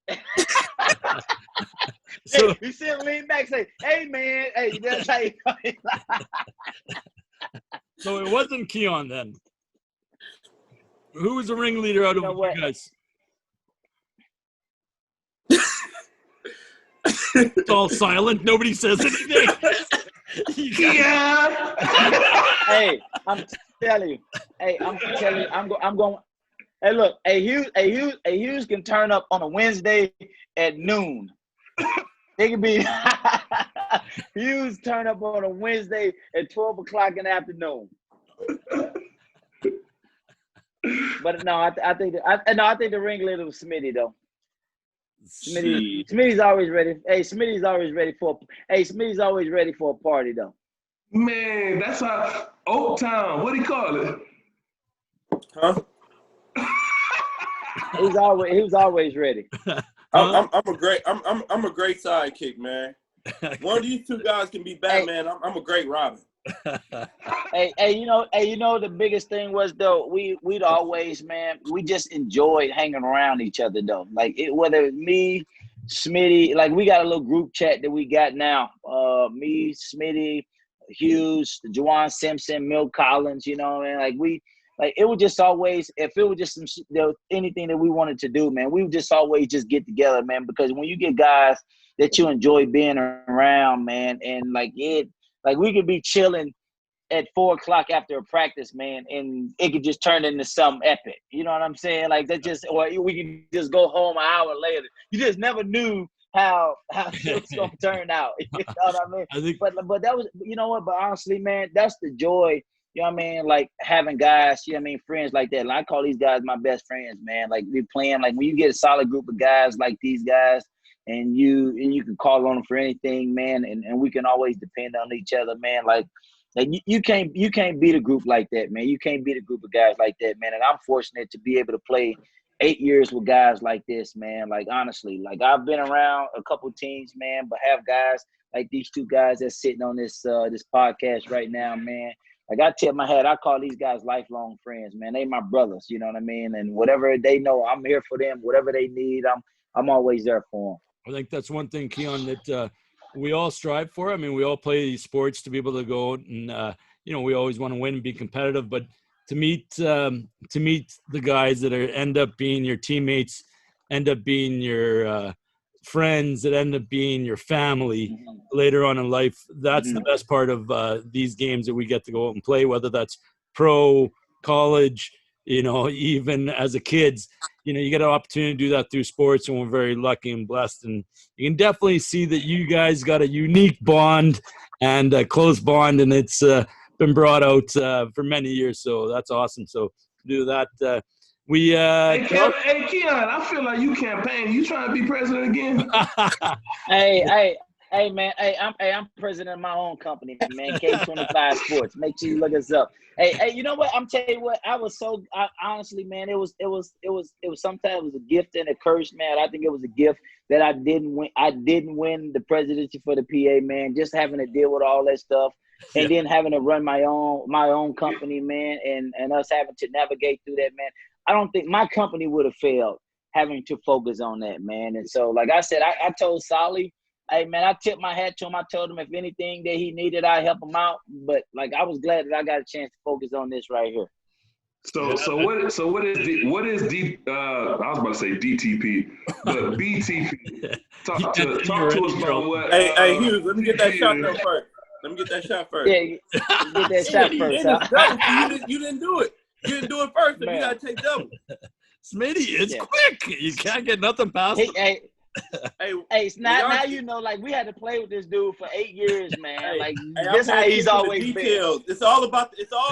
So you see him lean back, say, hey man, hey, that's how you So it wasn't Keon then. Who was the ringleader out of you guys? It's all silent. Nobody says anything. Yeah. Hey, I'm telling you. I'm going. Hey, look. Hughes can turn up on a Wednesday at noon. It can be Hughes turn up on a Wednesday at 12 o'clock in the afternoon. But no, I think the ringleader was Smitty though. Smitty's always ready. Smitty's always ready for a party though. Man, that's how Oak Town. What do you call it? Huh? He was always ready. I'm a great sidekick, man. One of these two guys can be Batman. I'm a great Robin. The biggest thing was though, we'd always, man, we just enjoyed hanging around each other though. Like whether it's me, Smitty, like we got a little group chat that we got now. Me, Smitty, Hughes, Juwan Simpson, Mill Collins, and it was just always, if it was just anything that we wanted to do, man, we would just always just get together, man, because when you get guys that you enjoy being around, man, and we could be chilling at 4 o'clock after a practice, man, and it could just turn into something epic. You know what I'm saying? Like or we can just go home an hour later. You just never knew how it was gonna turn out. You know what I mean? But that was, but honestly, man, that's the joy. You know what I mean? Like having guys, friends like that. Like I call these guys my best friends, man. Like we playing, like when you get a solid group of guys like these guys, and you can call on them for anything, man, and we can always depend on each other, man. Like you can't beat a group like that, man. You can't beat a group of guys like that, man. And I'm fortunate to be able to play 8 years with guys like this, man. Like honestly, like I've been around a couple teams, man, but have guys like these two guys that's sitting on this podcast right now, man. Like I tip my hat, I call these guys lifelong friends, man. They my brothers, you know what I mean? And whatever they know, I'm here for them. Whatever they need, I'm always there for them. I think that's one thing, Keon, that we all strive for. I mean, we all play these sports to be able to go out and, we always want to win and be competitive. But to meet the guys that end up being your teammates, end up being your friends, that end up being your family later on in life, that's the best part of these games that we get to go out and play, whether that's pro, college, you know, even as a kids, you know, you get an opportunity to do that through sports, and we're very lucky and blessed. And you can definitely see that you guys got a unique bond and a close bond, and it's been brought out for many years. So that's awesome. So to do that, Hey, Keon, I feel like you campaigning. You trying to be president again? Hey, man. I'm president of my own company, man. K25 Sports. Make sure you look us up. Hey, you know what? I'm telling you what. Honestly, man, it was sometimes it was a gift and a curse, man. I think it was a gift that I didn't win. I didn't win the presidency for the PA, man. Just having to deal with all that stuff, and then having to run my own company, man, and us having to navigate through that, man. I don't think my company would have failed having to focus on that, man. And so, like I said, I told Solly, hey, man, I tipped my hat to him. I told him if anything that he needed, I'd help him out. But, like, I was glad that I got a chance to focus on this right here. So what is I was about to say DTP, but BTP. Talk to us about what. Hey, Hughes, let me get that shot there first. Yeah, get that shot first. You didn't do it. You didn't do it first, but you got to take double. Smitty, it's quick. You can't get nothing past him. Hey, now you know, like, we had to play with this dude for 8 years, man. This how he's always been. It's all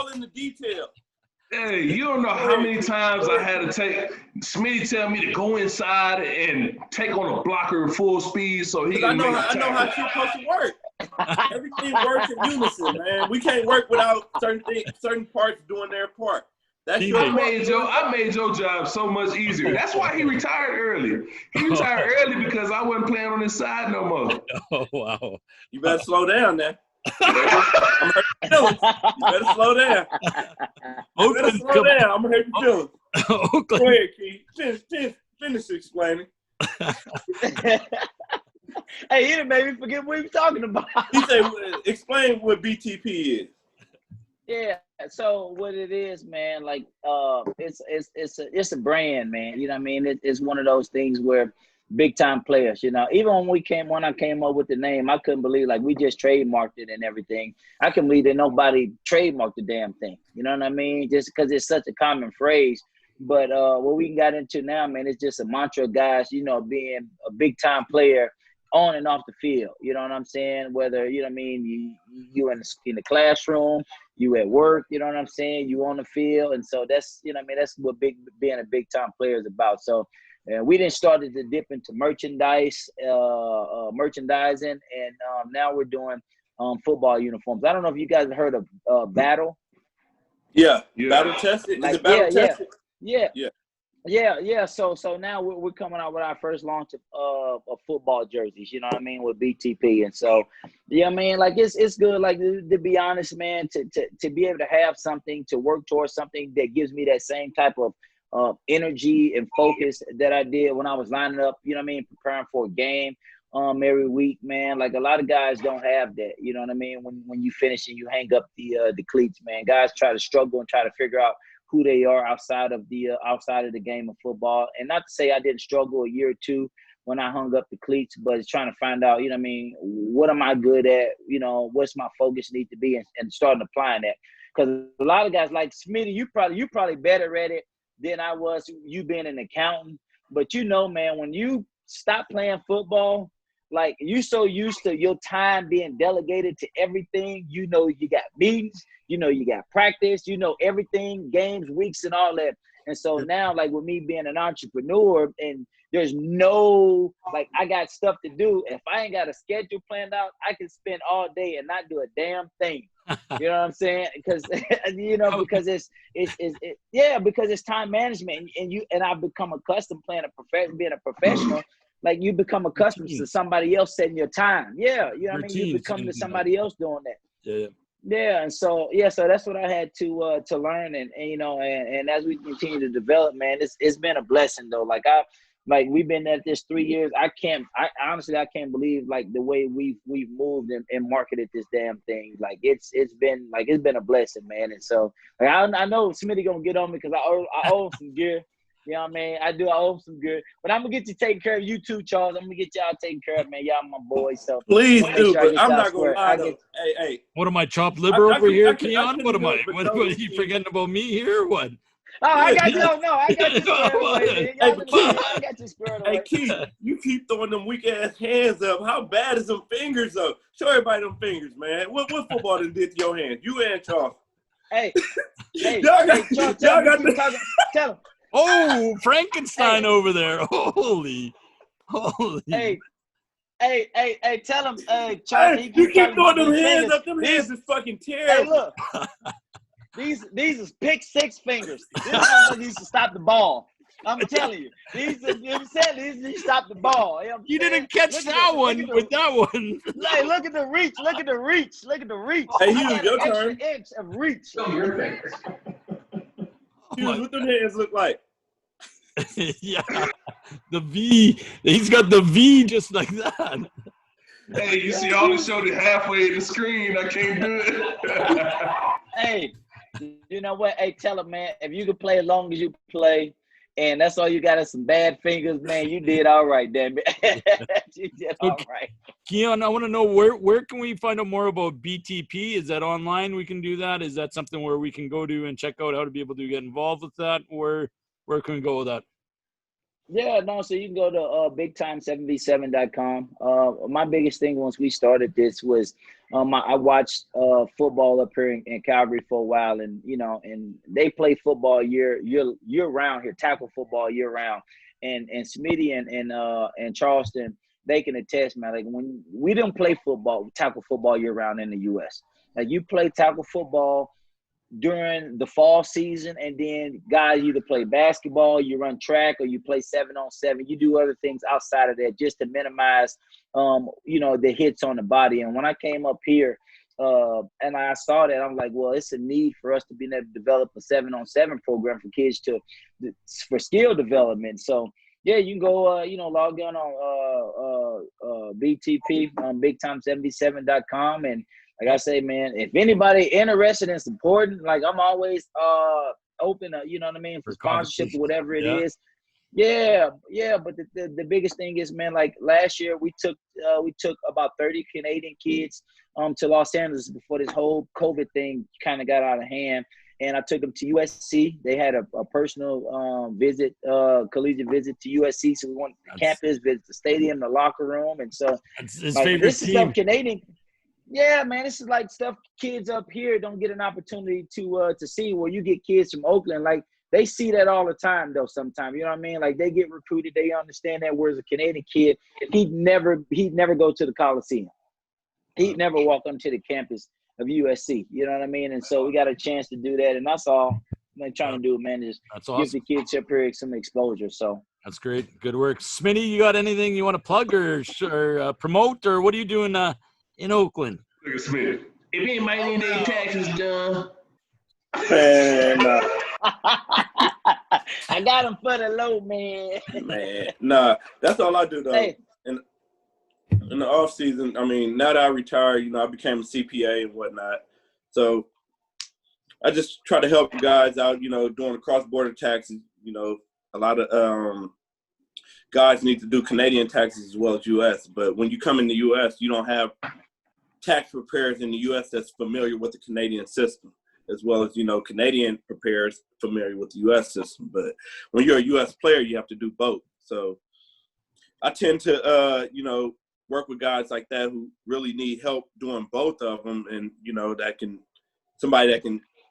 in the detail. Hey, you don't know how many times I had to take Smitty tell me to go inside and take on a blocker at full speed so he can I know how you're supposed to work. Everything works in unison, man. We can't work without certain parts doing their part. I made your job so much easier. That's why he retired early. He retired early because I wasn't playing on his side no more. Oh, wow. You better slow down now. You better slow down. I'm going to hurt your feelings. Go ahead, Keith. Finish explaining. Hey, he done made me forget what he was talking about. He said, explain what BTP is. Yeah, so what it is, man, like it's a brand, man. You know what I mean? It's one of those things where big time players, you know, even when I came up with the name, I couldn't believe, like, we just trademarked it and everything. I couldn't believe that nobody trademarked the damn thing. You know what I mean? Just because it's such a common phrase. But what we got into now, man, it's just a mantra of guys, you know, being a big time player on and off the field. You know what I'm saying? Whether, you know what I mean, you in the classroom, you at work, you know what I'm saying? You on the field. And so that's, you know what I mean, that's what being a big time player is about. So we didn't started to dip into merchandising, and now we're doing football uniforms. I don't know if you guys have heard of Battle. Yeah. Battle tested. Is it battle tested? Yeah. So now we're coming out with our first launch of football jerseys. You know what I mean, with BTP, and so yeah, man, like it's good. Like to be honest, man, to be able to have something to work towards, something that gives me that same type of energy and focus that I did when I was lining up. You know what I mean, preparing for a game every week, man. Like a lot of guys don't have that. You know what I mean? When you finish and you hang up the cleats, man, guys try to struggle and try to figure out who they are outside of the game of football. And not to say I didn't struggle a year or two when I hung up the cleats, but it's trying to find out, you know what I mean, what am I good at? You know, what's my focus need to be, and starting applying that. Because a lot of guys like Smitty, you probably better at it than I was, you being an accountant. But you know, man, when you stop playing football, like you so used to your time being delegated to everything, you know, you got meetings, you know, you got practice, you know, everything, games, weeks, and all that. And so now, like with me being an entrepreneur, and there's no, like, I got stuff to do. If I ain't got a schedule planned out, I can spend all day and not do a damn thing. You know what I'm saying? Because you know, because because it's time management, and I've become accustomed being a professional. Like you become accustomed to somebody else setting your time. Yeah, you know what I mean? You become to somebody else doing that. Yeah, and so that's what I had to learn, and you know, and as we continue to develop, man, it's been a blessing though. Like we've been at this 3 years. I honestly can't believe like the way we've moved and marketed this damn thing. Like it's been a blessing, man. And so like, I know Smitty gonna get on me because I owe him some gear. You know what I mean? I owe him some gear. But I'm gonna get you taken care of, you too, Charles. I'm gonna get y'all taken care of, man. Y'all my boys. So please do, but I'm not gonna lie though. Hey. What am I, chopped liver over here, Keon? What am I? What are you forgetting about me here or what? Oh, I got you squared away, man. Hey, Y'all I got you squared away. Hey, Keith, you keep throwing them weak-ass hands up. How bad is them fingers up? Show everybody them fingers, man. What football done did to your hands? You and Charles. Hey, Y'all got Charles, tell him. Oh, Frankenstein over there. Holy. Hey, tell him, Charles. Hey, you keep throwing them hands up. Them hands is fucking terrible. Hey, look. These is pick six fingers. This one used to stop the ball. I'm telling you. These stop the ball. You didn't catch that one with that one. Hey, look at the reach. Look at the reach. Hey, Hughes, your turn. Inch of reach. Show your fingers. Hughes, what them hands look like? Yeah. The V. He's got the V just like that. Hey, you see, I only showed it halfway in the screen. I can't do it. Hey, you know what? Hey, tell him, man, if you can play as long as you play, and that's all you got is some bad fingers, man, you did all right, damn it. You did all right. Keon, I want to know where can we find out more about BTP? Is that online we can do that? Is that something where we can go to and check out how to be able to get involved with that? Or where can we go with that? Yeah, no, so you can go to bigtime7v7.com. My biggest thing once we started this was I watched football up here in Calgary for a while, and and they play football year round here, tackle football year round. And Smitty and Charleston, they can attest, man. Like when we didn't play tackle football year round in the US. Like you play tackle football during the fall season, and then guys either play basketball, you run track, or you play 7-on-7. You do other things outside of that just to minimize the hits on the body. And when I came up here and I saw that, I'm like, well, it's a need for us to be able to develop a 7-on-7 program for kids for skill development. So yeah, you can go log on BTP on bigtime77.com. And like I say, man, if anybody interested in supporting, like I'm always open, for sponsorship or whatever it is. Yeah. But the biggest thing is, man, like last year we took about 30 Canadian kids to Los Angeles before this whole COVID thing kind of got out of hand. And I took them to USC. They had a personal visit, collegiate visit to USC. So we went to campus, visit the stadium, the locker room. And so his favorite this team. is stuff Canadian. Yeah, man, this is like stuff kids up here don't get an opportunity to see. Where you get kids from Oakland, like they see that all the time, though. Sometimes, you know what I mean? Like they get recruited, they understand that. Whereas a Canadian kid, he'd never go to the Coliseum. He'd never walk onto the campus of USC. You know what I mean? And so we got a chance to do that, and that's all I'm trying to do, man. Is give the kids up here some exposure. So that's great, good work, Smitty. You got anything you want to plug or promote, or what are you doing in Oakland? Look at Smith. If anybody need their taxes done. Man, I got him for the low, man. Man, nah, that's all I do, though. Hey. In the off season, I mean, now that I retired, I became a CPA and whatnot. So I just try to help guys out, doing the cross-border taxes. A lot of guys need to do Canadian taxes as well as U.S. But when you come in the U.S., you don't have tax preparers in the U.S. that's familiar with the Canadian system, as well as, Canadian preparers familiar with the U.S. system. But when you're a U.S. player, you have to do both. So I tend to, work with guys like that who really need help doing both of them, and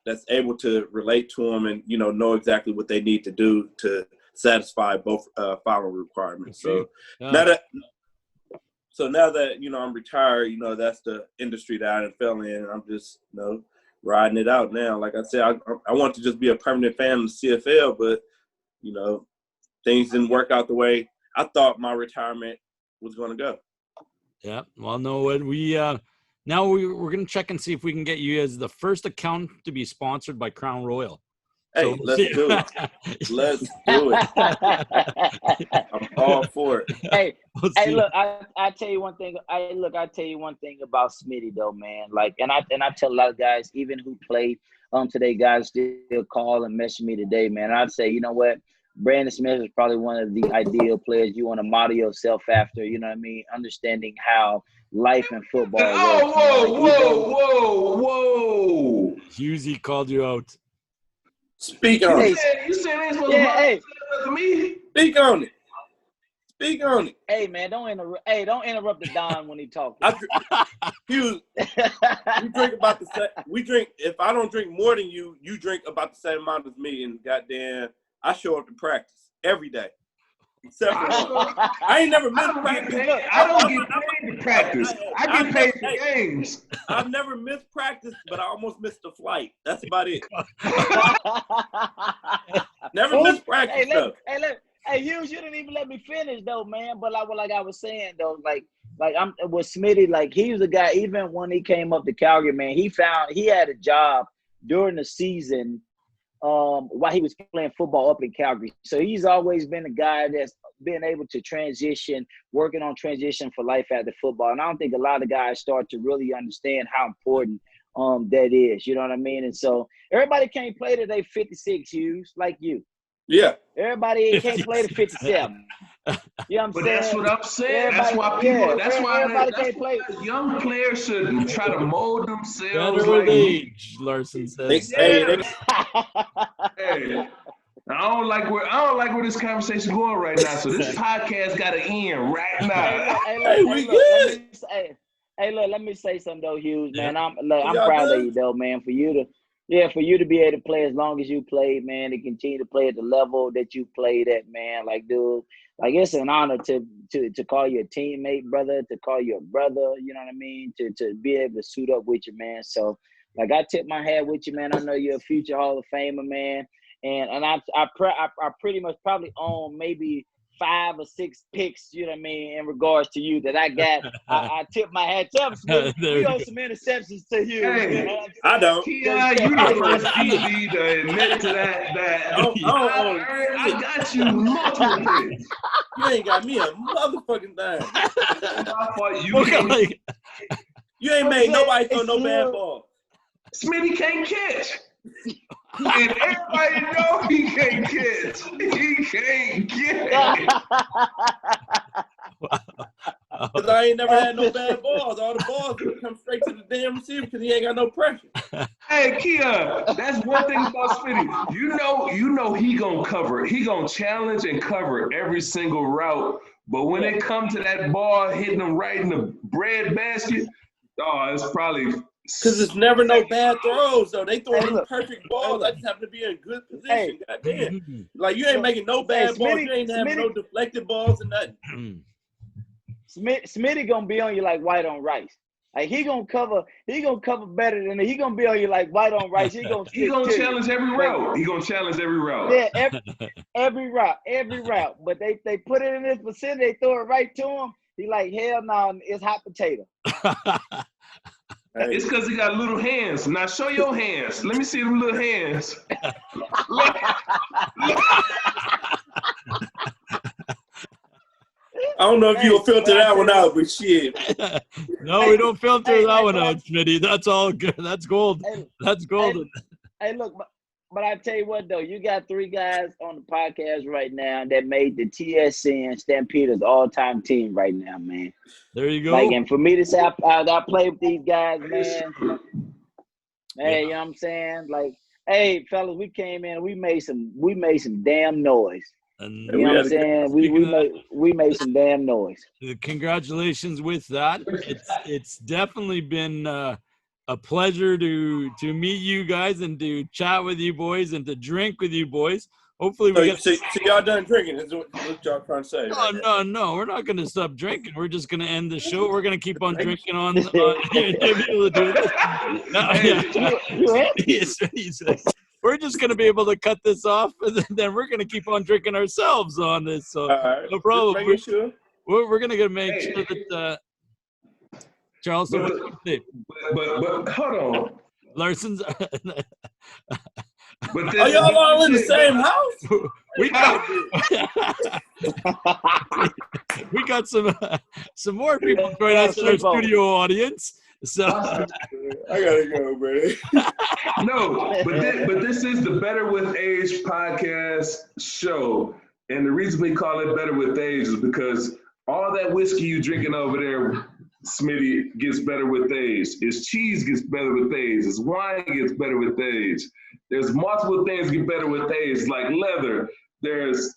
that's able to relate to them and know exactly what they need to do to satisfy both filing requirements. So now that I'm retired, that's the industry that I fell in, and I'm just riding it out now. Like I said, I want to just be a permanent fan of the CFL, but things didn't work out the way I thought my retirement was going to go. Yeah, well, no, we now we're going to check and see if we can get you as the first account to be sponsored by Crown Royal. Hey, let's do it. Let's do it. I'm all for it. Hey, look, I tell you one thing. I tell you one thing about Smitty, though, man. Like, and I tell a lot of guys, even who play today, guys still call and message me today, man. And I'd say, you know what? Brandon Smith is probably one of the ideal players you want to model yourself after, you know what I mean? Understanding how life and football works. Whoa. Hughesy called you out. Speak on it. You said they ain't supposed Yeah, to me. Speak on it. Speak on it. hey man, don't interrupt the Don when he talking. Hughes, we drink about the same. We drink. If I don't drink more than you, you drink about the same amount as me. And goddamn, I show up to practice every day. Except for I ain't never missed practice. I don't get paid to practice. I get paid for games. I've never missed practice, but I almost missed a flight. That's about it. Never missed practice. Hey, Hughes, you didn't even let me finish though, man. But like I was saying though, like I'm with Smitty, like he was a guy. Even when he came up to Calgary, man, he had a job during the season. While he was playing football up in Calgary. So he's always been a guy that's been able to transition, working on transition for life after football. And I don't think a lot of guys start to really understand how important that is. You know what I mean? And so everybody can't play to their 56 Hughes like you. Yeah. Everybody can't play to 57. You know what I'm saying? That's what I'm saying. That's why people. That's why young players should try to mold themselves. Better with age, Larson says. Hey, I don't like where this conversation going right now. So this podcast got to end right now. Look, let me say something though, Hughes, man. I'm proud of you though, man. For you to be able to play as long as you played, man, to continue to play at the level that you played at, man. Like, dude, like it's an honor to call you a teammate, brother, to call you a brother, you know what I mean? To be able to suit up with you, man. So, like, I tip my hat with you, man. I know you're a future Hall of Famer, man. And I pretty much probably own maybe 5 or 6 picks, you know what I mean, in regards to you that I got. I tip my hat to him. We owe some interceptions to you. Hey, you know I don't. Keon, you the first DB to admit to that. I got you multiple picks. You ain't got me a motherfucking thing. You ain't made nobody throw no bad ball. Smitty can't catch. And everybody know he can't catch. He can't catch. Because I ain't never had no bad balls. All the balls come straight to the damn receiver because he ain't got no pressure. Hey, Keon, that's one thing about Smitty. You know he gonna cover. He gonna challenge and cover every single route. But when it comes to that ball hitting him right in the bread basket, it's probably because it's never no bad throws though. They throwing perfect balls. I just happen to be in good position. Goddamn. Like you ain't making no bad balls. You ain't having no deflected balls and nothing. Smitty gonna be on you like white on rice. Like he gonna cover better than he gonna be on you like white on rice. He gonna challenge every route. He gonna challenge every route. Yeah, every route. But they put it in this vicinity, they throw it right to him. He like, hell no, it's hot potato. It's because he got little hands. Now show your hands. Let me see them little hands. I don't know if you'll filter that one out, but shit. No, we don't filter that one out, Smitty. That's all good. That's gold. That's golden. Hey, look, but I tell you what, though, you got 3 guys on the podcast right now that made the TSN Stampeders all-time team right now, man. There you go. Like, and for me to say I play with these guys, man. Hey, you know what I'm saying? Like, hey, fellas, we came in, we made some damn noise. And you know what I'm saying? We made some damn noise. Congratulations with that. It's definitely been a pleasure to meet you guys and to chat with you boys and to drink with you boys. Hopefully we so y'all done drinking. That's what y'all trying to say. No. We're not going to stop drinking. We're just going to end the show. We're going to keep on drinking on to be able to do this. We're just going to be able to cut this off, and then we're going to keep on drinking ourselves on this. So no problem. We're going to make sure that Charleston. But hold on. Larson's. Are y'all all in the same house? We got some more people joining us in our studio audience. So I gotta go, man. No, but this is the Better with Age podcast show, and the reason we call it Better with Age is because all that whiskey you drinking over there, Smitty, gets better with age. His cheese gets better with age. His wine gets better with age. There's multiple things get better with age, like leather. There's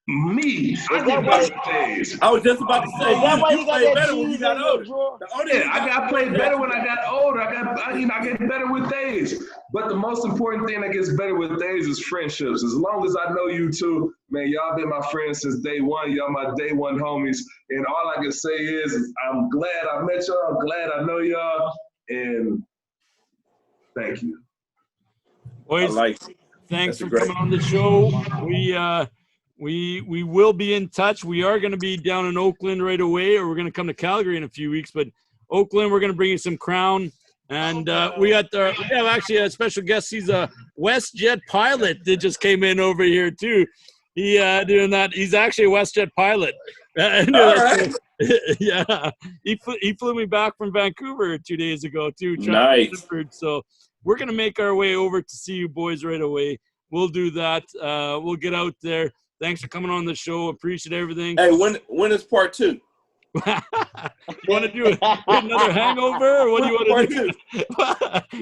me. I get better with age. I was just about to say, Is that why you got played that better when cheese you in got your older. drawer? Yeah, I got played better when I got older. I get better with age. But the most important thing that gets better with age is friendships. As long as I know you two, man, y'all been my friends since day one. Y'all my day one homies. And all I can say is I'm glad I met y'all. I'm glad I know y'all. And thank you. Boys, I like it. thanks That's for great. coming on the show. We will be in touch. We are going to be down in Oakland right away, or we're going to come to Calgary in a few weeks. But Oakland, we're going to bring you some Crown. And we have actually a special guest. He's a WestJet pilot that just came in over here too. He doing that. He's actually a WestJet pilot. All right. Yeah, he flew me back from Vancouver 2 days ago too. Nice. So we're gonna make our way over to see you boys right away. We'll do that. We'll get out there. Thanks for coming on the show. Appreciate everything. Hey, when is part 2? You want to do another hangover, or what do you want to do?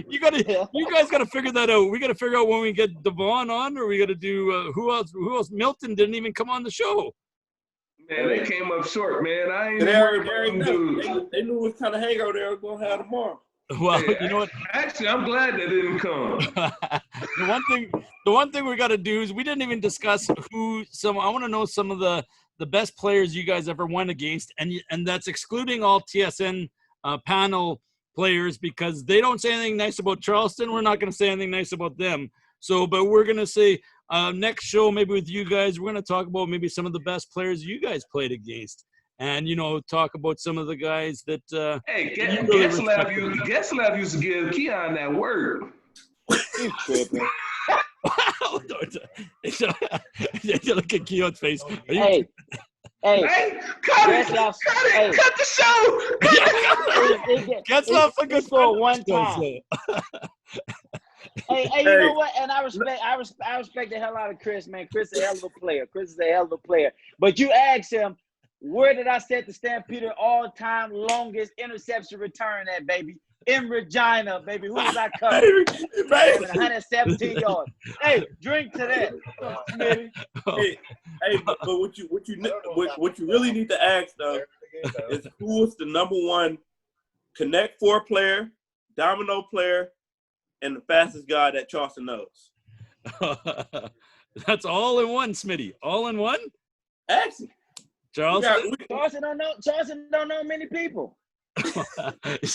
You guys got to figure that out. We got to figure out when we get Devon on, or we got to do who else? Who else? Milton didn't even come on the show. Man, they came up short, man. I ain't They worried about them dudes. They knew what kind of hangover they were going to have tomorrow. Well, Hey, you know what? Actually, I'm glad they didn't come. The one thing we got to do is we didn't even discuss I want to know some of the best players you guys ever won against, and that's excluding all TSN panel players, because they don't say anything nice about Charleston. We're not going to say anything nice about them. So, but we're going to say next show, maybe with you guys, we're going to talk about maybe some of the best players you guys played against. And, talk about some of the guys that Hey, really Getzlaff used to give Keon that word. He's tripping. Look at Keon's face. Hey, Cut the show. Getzlaff a good score friend. one time. Hey, you know what? And I respect the hell out of Chris, man. Chris is a hell of a player. But you ask him, where did I set the Stampeder all-time longest interception return at, baby? In Regina, baby. Who was I covering? 117 yards. Hey, drink to that. Hey, but what you really need to ask though is who was the number one Connect Four player, domino player, and the fastest guy that Charleston knows. That's all in one, Smitty. All in one? Ask him. Charleston? Charleston don't know many people.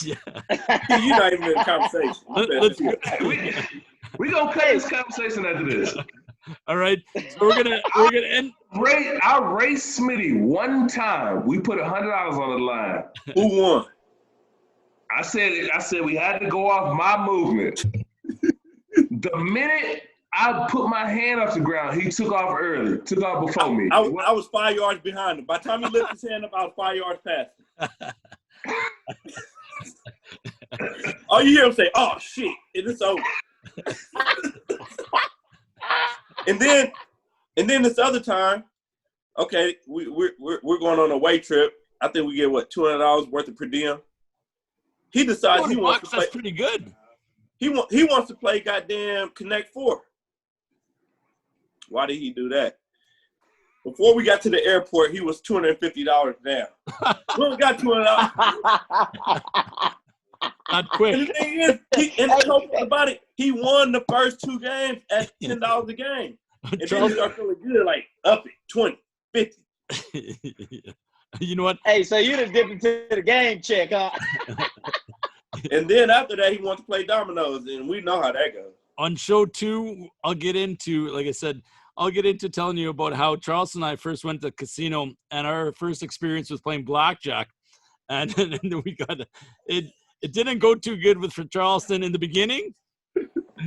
Yeah. You're not even in the conversation. We're gonna cut this conversation after this. All right. So we're gonna end. I raced Smitty one time. We put $100 on the line. Who won? I said we had to go off my movement. The minute I put my hand off the ground, he took off early. Took off before me. I was 5 yards behind him. By the time he lifted his hand up, I was 5 yards past him. All you hear him say, "Oh shit, it is over." and then this other time, okay, we're going on a away trip. I think we get $200 worth of per diem. He decides he wants to play. That's pretty good. He wants to play goddamn Connect Four. Why did he do that? Before we got to the airport, he was $250 down. We only got $200. Not quick. And the thing is, the cool thing about it, he won the first 2 games at $10 a game. And then he started feeling good, like up it, 20, 50. You know what? Hey, so you done dipped into the game check, huh? And then after that, he wants to play dominoes, and we know how that goes. On show 2, I'll get into, like I said, telling you about how Charleston and I first went to the casino, and our first experience was playing blackjack. And then we got it. It didn't go too good for Charleston in the beginning,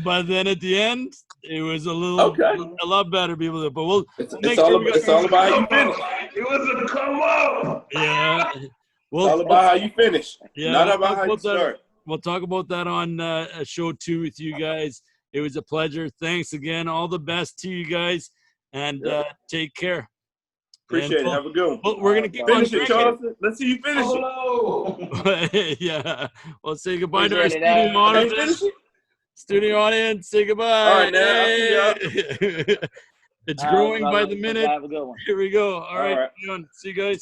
but then at the end, it was a lot better. But it's all about how you finish. It was a come up. Yeah. It's all about how you finish, not about how you start. We'll talk about that on show 2 with you guys. It was a pleasure. Thanks again. All the best to you guys, and take care. Appreciate it. Have a good one. Well, we're gonna keep on Finish it, drinking. Charleston. Let's see you finish it. Hello. Yeah. Well, say goodbye to our Appreciate it, studio Hey, finish audience. it. Studio audience, say goodbye. All right, now. I'll see y'all. It's growing by the minute. Have a good one. Here we go. All right. right. See you guys.